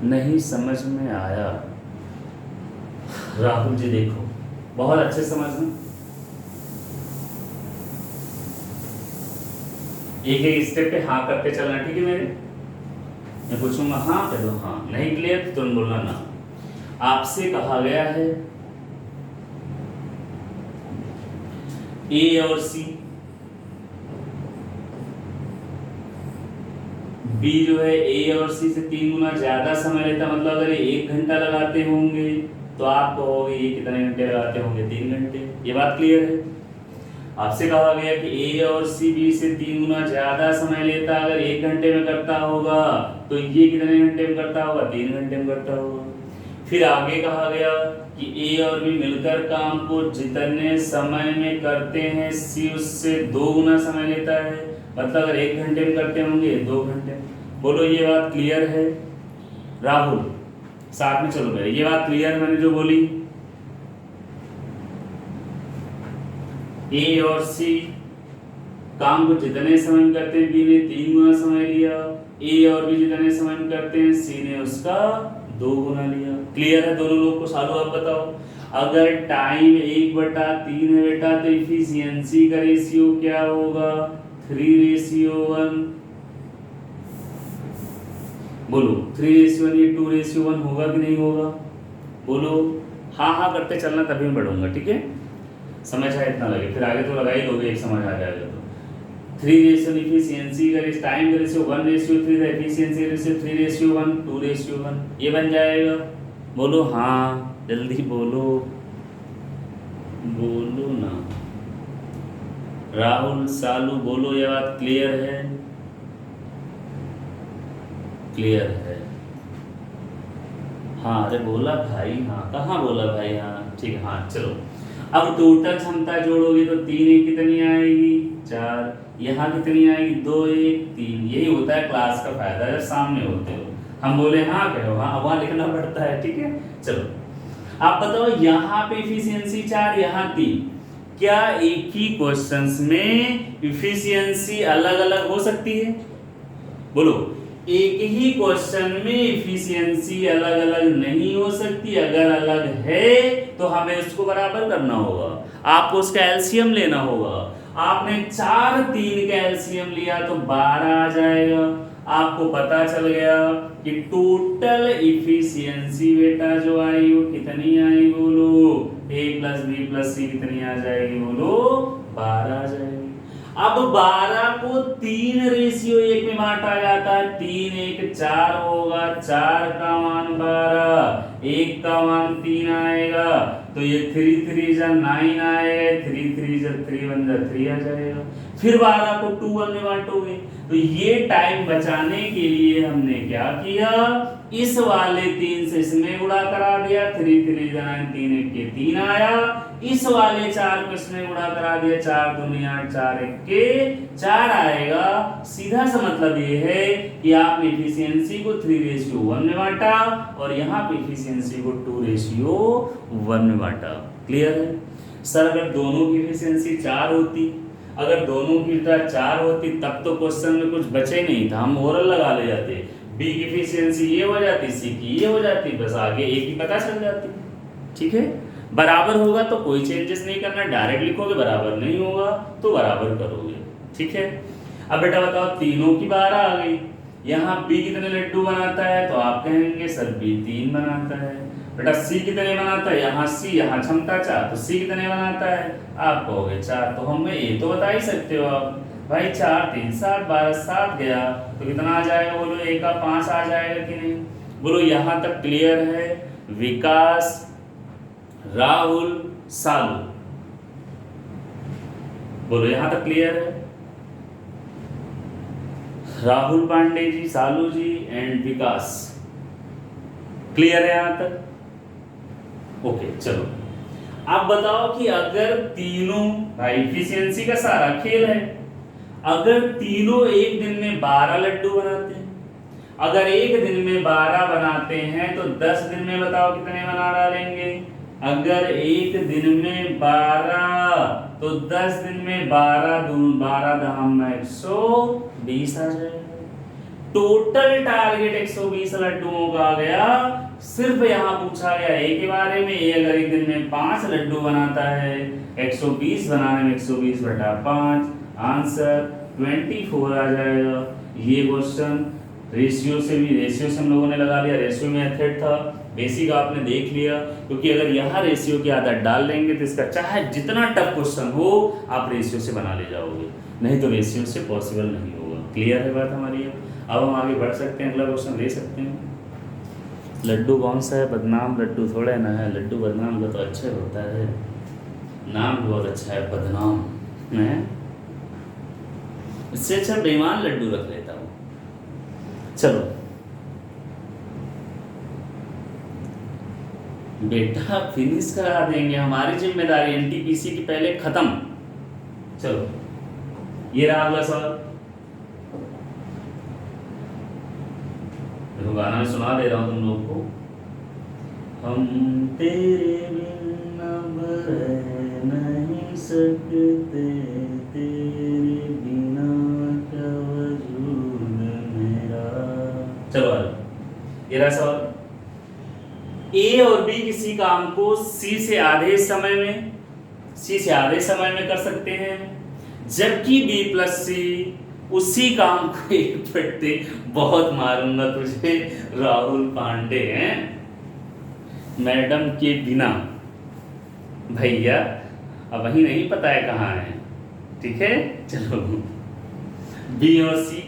नहीं समझ में आया? राहुल जी देखो बहुत अच्छे समझना, एक एक स्टेप पे हाँ करते चलना, ठीक है मेरे? मैं पूछूंगा हाँ कह दो हाँ, नहीं क्लियर तो तुम बोलना ना। आपसे कहा गया है ए और सी, बी जो है ए और सी से 3 गुना ज्यादा समय लेता, मतलब अगर ये 1 घंटा लगाते होंगे तो आप कहोगे ये कितने घंटे लगाते होंगे 3 घंटे। ये बात क्लियर है? आपसे कहा गया कि ए और सी बी से 3 गुना ज्यादा समय लेता, अगर 1 घंटे में करता होगा तो ये कितने घंटे में करता होगा 3 घंटे में करता होगा। फिर आगे कहा गया कि ए और बी मिलकर काम को जितने समय में करते हैं सी उससे 2 गुना समय लेता है, मतलब अगर 1 घंटे में करते होंगे 2 घंटे। बोलो ये बात क्लियर है? राहुल साथ में चलो मेरे, ये बात क्लियर मैंने जो बोली? ए और सी काम को जितने समय में करते हैं बी ने 3 गुना समय लिया, ए और बी जितने समय में करते हैं सी ने उसका 2 गुना लिया। क्लियर है दोनों लोग को? सालू आप बताओ अगर टाइम 1/3 है बेटा तो इफिशियंसी का रेशियो क्या होगा 3:1। बोलो 3:1 ये 2:1 होगा कि नहीं होगा? बोलो हाँ हाँ करते चलना तभी मैं बढ़ूंगा, ठीक है? समझ आया इतना लगे, फिर आगे तो लगा ही दोगे, एक समझ आ जाएगा तो 3:1 इफिशियंसी का रेशियो, टाइम का रेशियो 1:3 है, इफिशियंसी का रेशियो 3:1 2:1 ये बन जाएगा। बोलो हाँ जल्दी बोलो, बोलो ना राहुल सालू बोलो, ये बात क्लियर है? क्लियर है? हाँ अरे बोला भाई हाँ, कहाँ बोला भाई हाँ, ठीक है हाँ चलो। अब टोटल क्षमता जोड़ोगे तो 3 1 कितनी आएगी 4, यहाँ कितनी आएगी 2 1 3। यही होता है क्लास का फायदा जब सामने होते हो, हम बोले हाँ कहो हाँ, वहां लिखना पड़ता है, ठीक है? चलो आप बताओ यहाँ पे इफिशियंसी 4 यहाँ 3, क्या एक ही क्वेश्चंस में इफिशियंसी अलग अलग हो सकती है? बोलो एक ही क्वेश्चन में इफिशियंसी अलग अलग नहीं हो सकती, अगर अलग है तो हमें उसको बराबर करना होगा, आपको उसका एलसीएम लेना होगा। आपने 4 3 का एलसीएम लिया तो 12 आ जाएगा। आपको पता चल गया कि टोटल इफिशियंसी बेटा जो आई वो कितनी आई बोलो a + b + c कितनी आ जाएगी बोलो 12 आ जाएगी। अब 12 को 3:1 में बांटा जाता है, 3 1 4 होगा, 4 का मान 12, 1 का मान 3 आएगा तो ये 3 3 जा 9 आएगा, 3 3 जा 3 1 जा 3 आ जाएगा। फिर 12 को 2 1 में बांटोगे तो ये टाइम बचाने के लिए हमने क्या किया, इस वाले 3 से इसमें गुणा करा दिया, 3 3 जा 9 3 1 के 3 आया, इस वाले 4 को इसमें गुणा करा दिया, 4 दूनी 8 4 1 के 4 आएगा। सीधा सा मतलब ये है कि आपने इफिशियंसी को 3:1 में बांटा और यहाँ पे इफिशियंसी को 2:1 में बांटा। क्लियर है? सर अगर दोनों की इफिशियंसी 4 होती, अगर दोनों की 4 होती तब तो क्वेश्चन में कुछ बचे नहीं था, हम ओरल लगा ले जाते, बी की इफिशियंसी ये हो जाती, सी की ये हो जाती, बस आगे ए की पता चल जाती। ठीक है? बराबर होगा तो कोई चेंजेस नहीं करना, डायरेक्ट लिखोगे, बराबर नहीं होगा तो बराबर करोगे। ठीक है। अब बेटा बताओ तीनों की 12 आ गई, यहाँ बी कितने लड्डू बनाता है, तो आप कहेंगे सर बी 3 बनाता है। बेटा सी कितने बनाता है, यहाँ सी, यहाँ क्षमता 4, तो सी कितने बनाता है, आप कहोगे 4। तो हमें ये तो बता ही सकते हो आप भाई, 4 3 7 12, 7 गया तो कितना आ जाएगा, बोलो एक का 5 आ जाएगा कि नहीं। बोलो यहाँ तक क्लियर है। विकास, राहुल, सालू, बोलो यहाँ तक क्लियर है। राहुल पांडे जी, सालू जी एंड विकास, क्लियर है यहाँ तक। ओके चलो, अब बताओ कि अगर तीनों, भाई इफिशियंसी का सारा खेल है, अगर तीनों एक दिन में 12 लड्डू बनाते हैं, अगर एक दिन में 12 बनाते हैं तो 10 दिन में बताओ कितने बना डालेंगे। अगर एक दिन में 12 तो 10 दिन में 12 दून 12 दहम 120 आ जाएगा। टोटल टारगेट 120 लड्डुओं का आ गया। सिर्फ यहाँ पूछा गया ए के बारे में, ए अगर एक दिन में 5 लड्डू बनाता है, 120 बनाने में 120 बटा 5, आंसर 24 आ जाएगा। ये क्वेश्चन रेशियो से भी, रेशियो से हम लोगों ने लगा लिया, रेशियो मेथड था, बेसिक आपने देख लिया, क्योंकि अगर यहाँ रेशियो की आदत डाल देंगे तो इसका चाहे जितना टफ क्वेश्चन हो आप रेशियो से बना ले जाओगे, नहीं तो रेशियो से पॉसिबल नहीं होगा। क्लियर है बात हमारी। अब हम आगे बढ़ सकते हैं, अगला क्वेश्चन ले सकते हैं। लड्डू कौन सा है, बदनाम लड्डू थोड़ा ना है, लड्डू बदनाम का तो अच्छा होता है, नाम भी बहुत अच्छा है बदनाम है, इससे अच्छा बेईमान लड्डू रख लेता हूँ। चलो बेटा फिनिश करा देंगे, हमारी जिम्मेदारी, एनटीपीसी की पहले खत्म। चलो ये रहा अगला सवाल, देखो गाना में सुना दे रहा हूं तुम लोग को। हम तेरे बिना रह नहीं सकते, तेरे बिना क्या वजूद मेरा। चलो ये रहा सवाल। ए और बी किसी काम को सी से आधे समय में कर सकते हैं, जबकि बी प्लस सी उसी काम को एक फटते, बहुत मारूंगा तुझे राहुल पांडे हैं, मैडम के बिना। भैया अब वही नहीं पता है कहाँ है। ठीक है चलो, बी और सी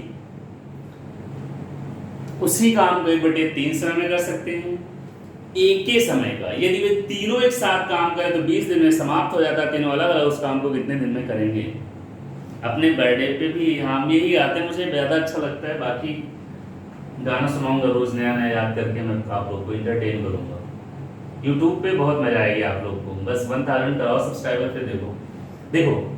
उसी काम को 1/3 समय में कर सकते हैं, एक के समय का। यदि वे तीनों एक साथ काम करें तो 20 दिन में समाप्त हो जाता है। तीनों अलग अलग उस काम को कितने दिन में करेंगे। अपने बर्थडे पे भी हम यही गाते हैं, मुझे ज़्यादा अच्छा लगता है। बाकी गाना सुनाऊंगा रोज नया नया याद करके, मैं आप लोग को इंटरटेन करूंगा। यूट्यूब पे बहुत मजा आएगी आप लोग को, बस 1000 कराओ सब्सक्राइबर पे। देखो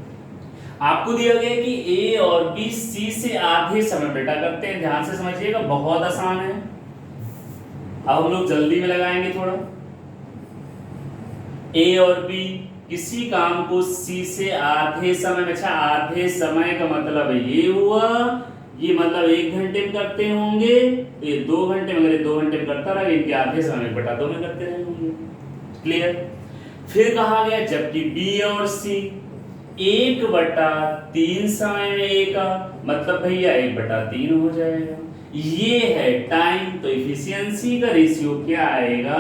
आपको दिया गया कि ए और बी सी से आधे समय बेटा करते हैं, ध्यान से समझिएगा, बहुत आसान है। अब हम लोग जल्दी में लगाएंगे थोड़ा। ए और बी किसी काम को सी से आधे समय में, अच्छा आधे समय का मतलब ये हुआ, ये मतलब 1 घंटे में करते होंगे, तो ये 2 घंटे में, अगर ये 2 घंटे में करता रहा, इनके आधे समय में बटा 2 में करते रहे होंगे। क्लियर। फिर कहा गया जबकि बी और सी 1/3 समय में ए का मतलब भैया 1/3 हो जाएगा। ये है टाइम, तो इफिशियंसी का रेशियो क्या आएगा,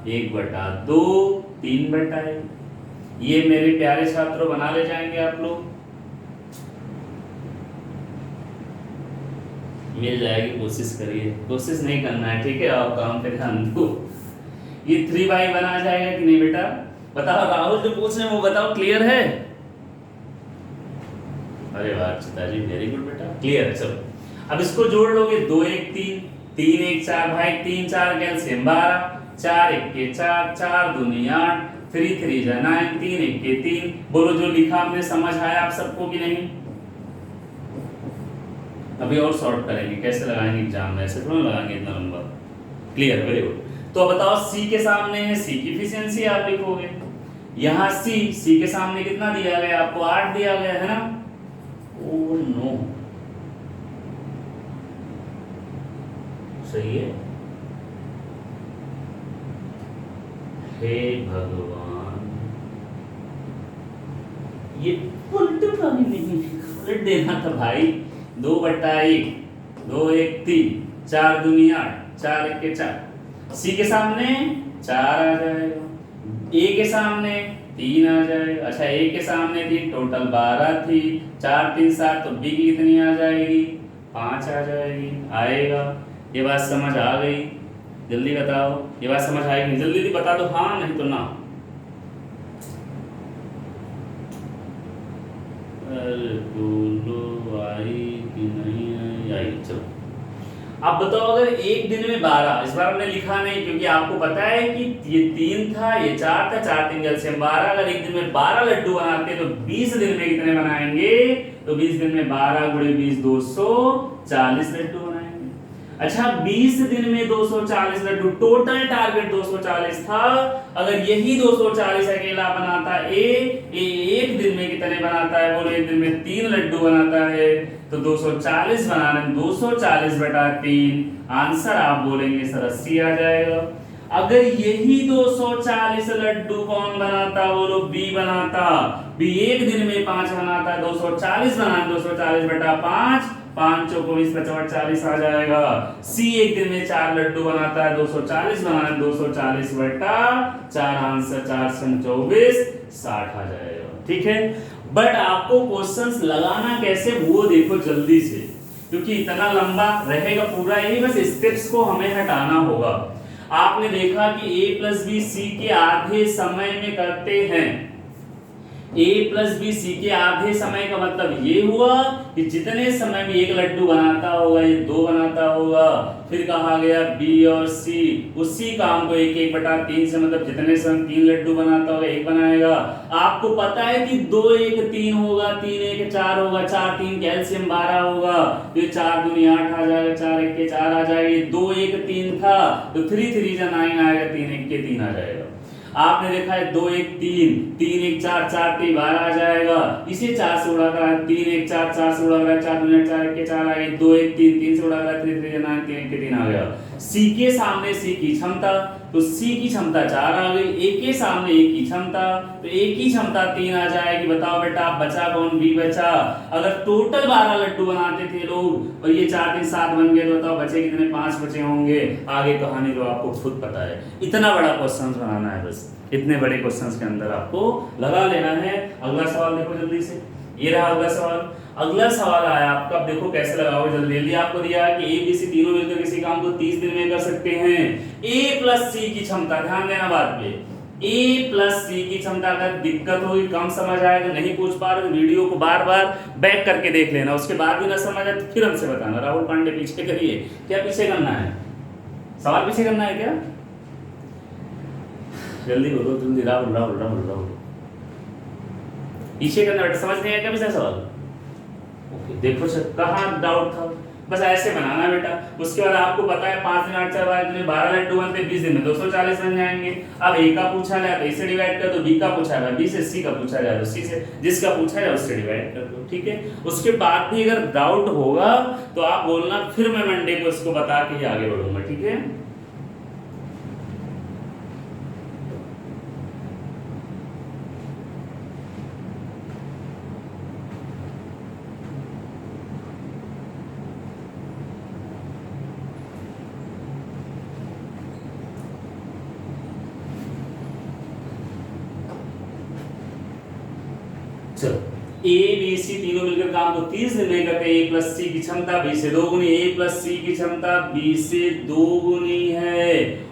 1/2, 3/1। ये मेरे प्यारे छात्रों बना ले जाएंगे आप लोग, मिल जाएगी, कोशिश करिए। कोशिश नहीं करना है ठीक है, आप काम पे ध्यान दो। ये 3/, बना जाएगा कि नहीं बेटा, बताओ। राहुल जो पूछ रहे हैं वो बताओ, क्लियर है। अरे वाह चिता जी, वेरी गुड बेटा, क्लियर है। चलो अब इसको जोड़ लोगे, 2 1 3, 3 1 4, भाई 3 4 कैल्शियम 12, 4 1 के 4, 4 दूनी 8, 3 3 जा 9, 3 1 के 3। बोलो जो लिखा हमने समझ आया आप सबको कि नहीं। अभी और सॉर्ट करेंगे, कैसे लगाएंगे एग्जाम में, ऐसे थोड़ा लगाएंगे इतना लंबा। Clear, very good. तो बताओ सी के सामने है, सी की एफिशिएंसी आप लिखोगे। यहाँ सी के सामने कितना दिया गया आपको, 8 दिया गया है ना। ओ नो, सही है। हे भगवान, फिर देना था भाई। 2/1, 2 1 3, 4 दूनी 8, 4 1 के 4। सी के सामने 4 आ जाएगा, ए के सामने 3 आ जाएगा। अच्छा ए के सामने थी, टोटल 12 थी, 4 3 7, तो बी की कितनी आ जाएगी? 5 आ जाएगी। आएगा? ये बात समझ आ गई? जल्दी बताओ, ये बात समझ आएगी? जल्दी जल्दी बता दो, हाँ नहीं तो ना। अरे बोलो आई कि नहीं आई? चलो अब बताओ, अगर एक दिन में 12, इस बार हमने लिखा नहीं क्योंकि आपको पता है कि ये 3 था, ये 4 था, 4 3 एलसीएम 12। अगर एक दिन में 12 लड्डू बनाते तो 20 दिन में कितने बनाएंगे? तो 20 दिन में 12 गुणे 20, 240 लड्डू बनाएंगे। अच्छा 20 दिन में 240 लड्डू, टोटल टारगेट 240 था। अगर यही 240 अकेला बनाता एक दिन में कितने बनाता है? बोलो एक दिन में 3 लड्डू बनाता है, तो 240 बनाने 240/3, आंसर आप बोलेंगे सर 80 आ जाएगा। अगर यही 240 लड्डू कौन बनाता? बोलो बी बनाता। बी एक दिन में 5 बनाता, 240 बनाने 240/5, 5 चौको 20, 55 40 आ जाएगा। सी एक दिन में 4 लड्डू बनाता है, 240 बनाने 240/4, आंसर 4 24 60 आ जाएगा। ठीक है, बट आपको क्वेश्चंस लगाना कैसे वो देखो जल्दी से, क्योंकि इतना लंबा रहेगा पूरा, यही बस स्टेप्स को हमें हटाना होगा। आपने देखा कि a प्लस बी सी के आधे समय में करते हैं। a प्लस बी सी के आधे समय का मतलब ये हुआ कि जितने समय में एक लड्डू बनाता होगा ये 2 बनाता होगा। फिर कहा गया b और c उसी काम को 1 1/3 से, मतलब जितने समय 3 लड्डू बनाता होगा 1 बनाएगा। आपको पता है कि 2 1 3 होगा, 3 1 4 होगा, 4 3 कैल्शियम 12 होगा, तो 4 दूनी 8 आ जाएगा, 4 1 के 4 आ जाएगा। 2 1 3 था तो 3 3 जा 9 आएगा, 3 1 के 3 आ जाएगा। आपने देखा है 2 1 3, 3 1 4, 4 3 12 आ जाएगा। इसे 4 से उड़ा कर 3 1 4, 4 से उड़ा कर 4 दूनी 4 1 के 4 आ गई। 2 1 3, 3 से उड़ा कर 3 3 9, 3 1 के 3 आ गया। सी के सामने सी की क्षमता, तो सी की क्षमता 4 आ गई। ए के सामने ए की क्षमता, तो ए की क्षमता 3 आ जाएगी। बताओ बेटा बचा कौन? बी बचा। अगर टोटल 12 लड्डू बनाते थे लोग और ये 4 3 7 बन गए, तो बताओ बचे कितने? 5 बचे होंगे। आगे कहानी तो आपको खुद पता है। इतना बड़ा क्वेश्चन बनाना है, बस इतने बड़े क्वेश्चंस के अंदर आपको लगा लेना है। अगला सवाल देखो जल्दी से, ये रहा अगला सवाल। अगला सवाल आया आपका, अब देखो कैसे लगाओगे जल्दी जल्दी। आपको दिया है कि ए बी सी तीनों मिलकर किसी काम को 30 दिन में कर सकते हैं। ए प्लस सी की क्षमता, ध्यान देना बात पे, ए प्लस सी की क्षमता। अगर दिक्कत होगी, कम समझ आए तो नहीं पूछ पा रहे, वीडियो को बार बार बैक करके देख लेना, उसके बाद भी ना समझ आए तो फिर हमसे बताना। राहुल पांडे पीछे करिए, क्या पीछे करना है? सवाल पीछे करना है क्या? जल्दी बोलो जल्दी। राहुल राहुल राहुल राहुल पीछे करना बेटा, समझ नहीं आया क्या पिछला सवाल? ओके देखो सर कहाँ डाउट था, बस ऐसे बनाना बेटा। उसके बाद आपको पता है 5 दिन 8 4 12 लड्डू बनते 20 दिन में 240 बन जाएंगे। अब ए का पूछा जाए तो ए से डिवाइड कर दो, बी का पूछा जाए बी से, सी का पूछा जाए तो सी से, जिसका पूछा जाए उससे डिवाइड कर दो। ठीक है, उसके बाद भी अगर डाउट होगा तो आप बोलना, फिर मैं मंडे को इसको बता के ही आगे बढ़ूंगा। ठीक है, ए बी सी तीनों मिलकर काम को 30 दिन में करते हैं। ए प्लस सी की क्षमता बी से 2 गुनी, ए प्लस सी की क्षमता बी से 2 गुनी है,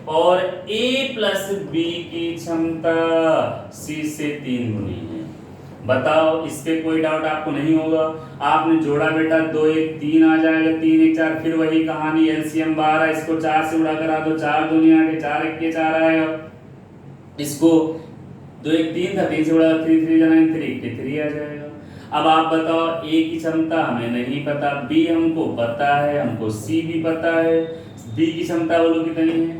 और ए प्लस बी की क्षमता सी से 3 गुनी है। बताओ, इस पे कोई डाउट आपको नहीं होगा। आपने जोड़ा बेटा 2 1 3 आ जाएगा, 3 1 4, फिर वही कहानी एलसीएम 12, इसको 4 से उड़ा करा दो, 4 दूनी 8, 4 1 के 4 आएगा। इसको 2 1 3 था, 3 से उड़ा 3 3 9 3 के 3 आ जाएगा। अब आप बताओ, ए की क्षमता हमें नहीं पता, बी हमको पता है, हमको सी भी पता है। बी की क्षमता बोलो कितनी है?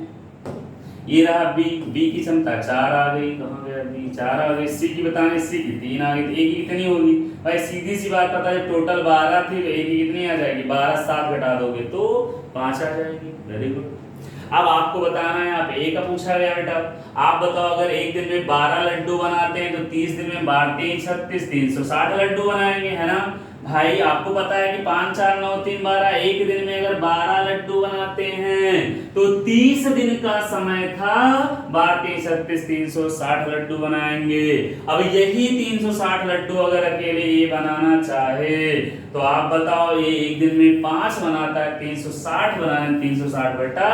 ये रहा बी, बी की क्षमता 4 आ गई, कहाँ गया बी? 4 आ गई। सी की बताने, सी की 3 आ गई, तो ए की कितनी होगी भाई? सीधी सी बात पता है, टोटल 12 थी तो ए की कितनी आ जाएगी? 12 7 घटा दोगे तो 5 आ जाएगी। Very good. अब आपको बताना है, यहाँ पे ए का पूछा गया बेटा। आप बताओ, अगर एक दिन में 12 लड्डू बनाते हैं तो 30 दिन में बांटते हैं 36, 360 लड्डू बनाएंगे, है ना? भाई आपको पता है कि 5 4 9 3 12, एक दिन में अगर 12 लड्डू बनाते हैं तो 30 दिन का समय था, 12 3 36 360 लड्डू बनाएंगे। अब यही 360 लड्डू अगर अकेले ये बनाना चाहे तो आप बताओ, ये एक दिन में 5 बनाता है, 360 बनाने 360 बटा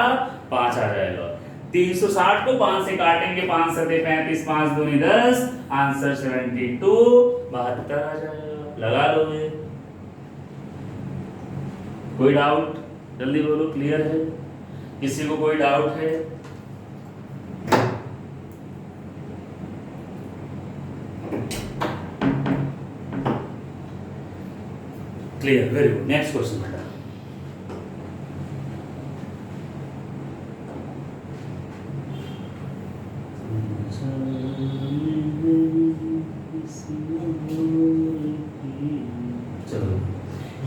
5 आ जाएगा। 360 को 5 से काटेंगे, 5 सते 35, 5 दूनी 10, आंसर 72 72 आ जाएगा। लगा लोगे? कोई डाउट? जल्दी बोलो, क्लियर है? किसी को कोई डाउट है? Clear, very good. Next question बेटा।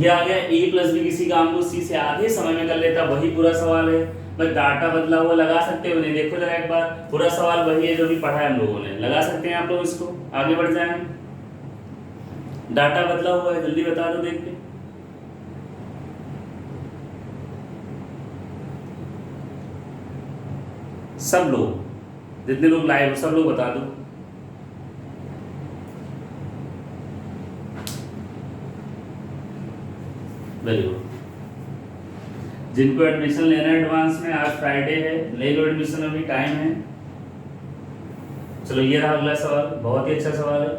ये आ गया a प्लस बी किसी काम को c से आधे समय में कर लेता, वही पूरा सवाल है। बस डाटा बदला हुआ लगा सकते हो नहीं, देखो जरा एक बार, पूरा सवाल वही है जो भी पढ़ा है हम लोगों ने। लगा सकते हैं आप लोग इसको, आगे बढ़ जाएं। डाटा बदला हुआ है, जल्दी बता दो देख के। सब लोग, जितने लोग लाइव हो सब लोग बता दो। Very good. जिनको एडमिशन लेना है एडवांस में, आज फ्राइडे है, ले लो एडमिशन, अभी टाइम है। चलो ये रहा अगला सवाल, बहुत ही अच्छा सवाल है।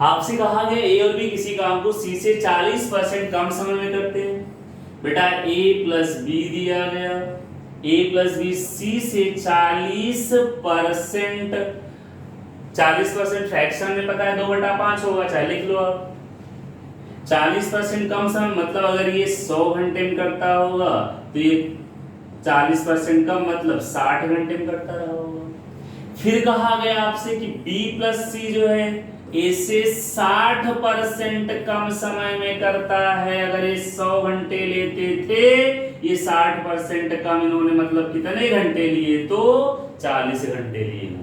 आपसे कहा गया ए और बी किसी काम को सी से 40% कम समय में करते हैं। बेटा ए प्लस बी दिया गया, ए प्लस बी सी से 40%, 40% फ्रैक्शन में पता है 2/5 होगा, चाहे लिख लो आप। 40% कम समय मतलब अगर ये 100 घंटे में करता होगा तो ये 40% कम मतलब 60 घंटे में करता रहा होगा। फिर कहा गया आपसे कि B प्लस सी जो है इसे 60% कम समय में करता है। अगर ये 100 घंटे लेते थे, ये 60% कम इन्होंने मतलब कितने घंटे लिए, तो 40 घंटे लिए होंगे।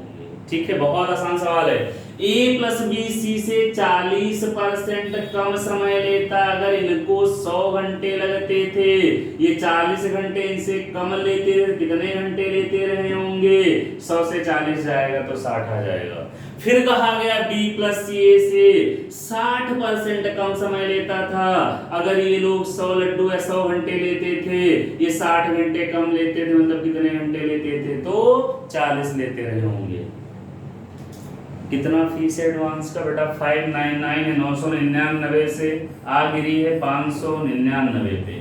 ठीक है, बहुत आसान सवाल है। A प्लस बी सी से 40% कम समय लेता, अगर इनको 100 घंटे लगते थे, ये 40 घंटे इनसे कम लेते थे, कितने घंटे लेते रहे होंगे, 100 से 40 जाएगा तो 60 आ जाएगा। फिर कहा गया B प्लस सी ए से 60% कम समय लेता था, अगर ये लोग 100 लड्डू या 100 घंटे लेते थे, ये 60 घंटे कम लेते थे, मतलब कितने घंटे लेते थे, तो 40 लेते रहे होंगे। कितना फीस है एडवांस का बेटा? 599 है, 999 से आ गिरी है 599 पे।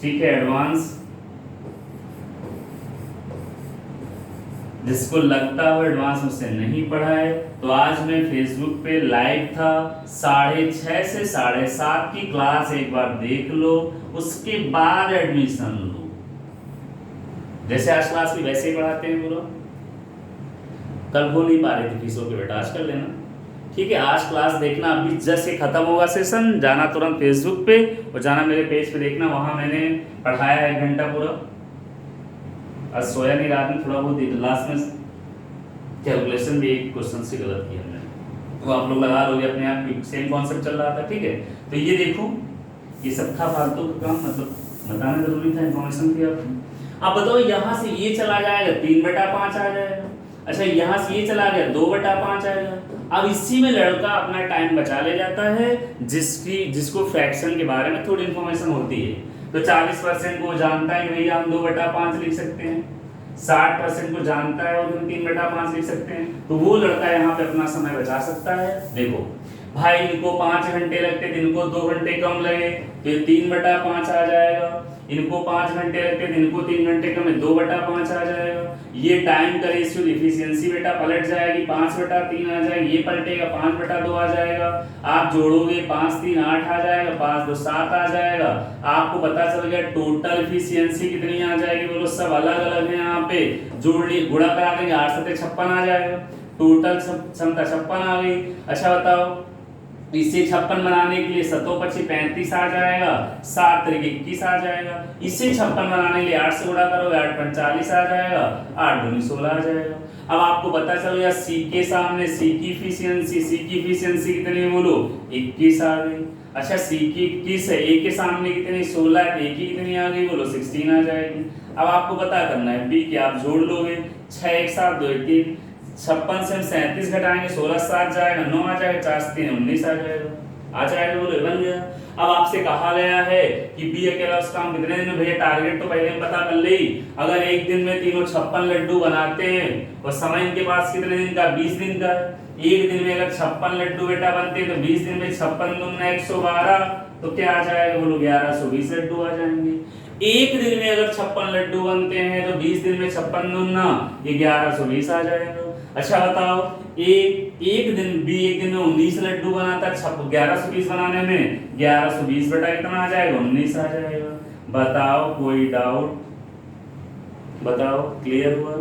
ठीक है, एडवांस जिसको लगता हो एडवांस मुझसे नहीं पढ़ा है, तो आज मैं फेसबुक पे लाइव था, 6:30 से 7:30 की क्लास एक बार देख लो, उसके बाद एडमिशन लो। जैसे आज क्लास में वैसे ही पढ़ाते हैं पूरा। कल हो नहीं पा रही थी फीसों के बेटा, आज कर लेना। ठीक है, आज क्लास देखना, अभी जस्ट से खत्म होगा सेशन, जाना तुरंत फेसबुक पे और जाना मेरे पेज पे देखना, वहां मैंने पढ़ाया है 1 घंटा पूरा। आज सोया नहीं, रात में थोड़ा बहुत लास्ट में कैलकुलेशन भी एक क्वेश्चन से गलत किया हमने, वो आप लोग लगा लोगे अपने आप, सेम कॉन्सेप्ट चल रहा था। ठीक है, तो ये देखो, ये सब था फालतू का काम, मतलब बताना जरूरी था, इन्फॉर्मेशन थी आपको। अब बताओ, यहाँ से ये चला जाएगा 3/5 आ जाएगा। अच्छा, यहाँ से ये चला गया 2/5 आएगा। अब इसी में लड़का अपना टाइम बचा ले जाता है, जिसको फ्रैक्शन के बारे में थोड़ी इन्फॉर्मेशन होती है। तो 40% को जानता है कि भैया हम 2/5 लिख सकते हैं, 60% को जानता है और हम 3/5 लिख सकते हैं, तो वो लड़का यहाँ पे अपना समय बचा सकता है। देखो भाई, इनको 5 घंटे लगते थे, इनको 2 घंटे कम लगे तो ये 3/5 आ जाएगा। इनको 5 घंटे लगते थे, इनको 3 घंटे कम है, 2/5 आ जाएगा। ये टाइम का रेशियो इफिशियंसी बेटा पलट जाएगी, 5/3 आ जाएगी, ये पलटेगा 5/2 आ जाएगा। आप जोड़ोगे 5 3 8 आ जाएगा, 5 2 7 आ जाएगा। आपको पता चल गया टोटल इफिशियंसी कितनी आ जाएगी, बोलो सब अलग अलग है। यहाँ पे जोड़ लिए, गुणा करा देंगे, 8 7 56 आ जाएगा, टोटल क्षमता 56 आ गई। अच्छा बताओ, इसे 56 बनाने के लिए 7 पची 35 आ जाएगा, 7 तरीके 21 आ जाएगा। इसे 56 बनाने के लिए 8 से गुणा करोगे 8 पंच 40 आ जाएगा, 8 दूनी 16 आ जाएगा। अब आपको पता चल गया सी के सामने सी की इफिशियंसी कितनी है बोलो 21 आ गई। अच्छा सी की 21 है, ए के सामने कितनी 16 है, ए की कितनी आ गई बोलो 16 आ जाएगी। अब आपको पता करना है बी के, आप जोड़ लोगे 6 1 7 2 1 3, 56 से हम 37 घटाएंगे 16 7 जाएगा 9 आ जाएगा, 4 से 3 19 आ जाएगा बोलो बन गया। अब आपसे कहा गया है कि बी अकेला उसका काम कितने दिन में भैया, टारगेट तो पहले हम पता कर ले, अगर एक दिन में तीनों 56 लड्डू बनाते हैं और समय इनके पास कितने दिन का 20 दिन का, एक दिन में अगर 56 लड्डू बेटा बनते हैं तो 20 दिन में 56 दूना 112, तो क्या आ जाएगा बोलो 1120 लड्डू आ जाएंगे। एक दिन में अगर 56 लड्डू बनते हैं तो 20 दिन में 56 दूना ये 1120 आ जाएगा। अच्छा बताओ एक दिन बी एक दिन में 19 लड्डू बनाता है, 1120 बनाने में 1120 बटा कितना आ जाएगा 19 आ जाएगा। बताओ कोई डाउट, बताओ क्लियर हुआ?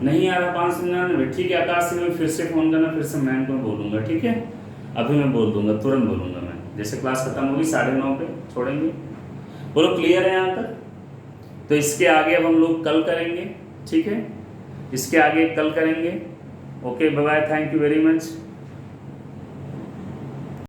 नहीं आ रहा 599? ठीक है आकाश से फिर से फोन करना, फिर से मैम को बोलूंगा, ठीक है अभी मैं बोल दूंगा, तुरंत बोलूंगा मैं, जैसे क्लास खत्म होगी 9:30 पे छोड़ेंगे। बोलो क्लियर है यहाँ तक? तो इसके आगे अब हम लोग कल करेंगे, ठीक है इसके आगे कल करेंगे। Okay bye bye, thank you very much.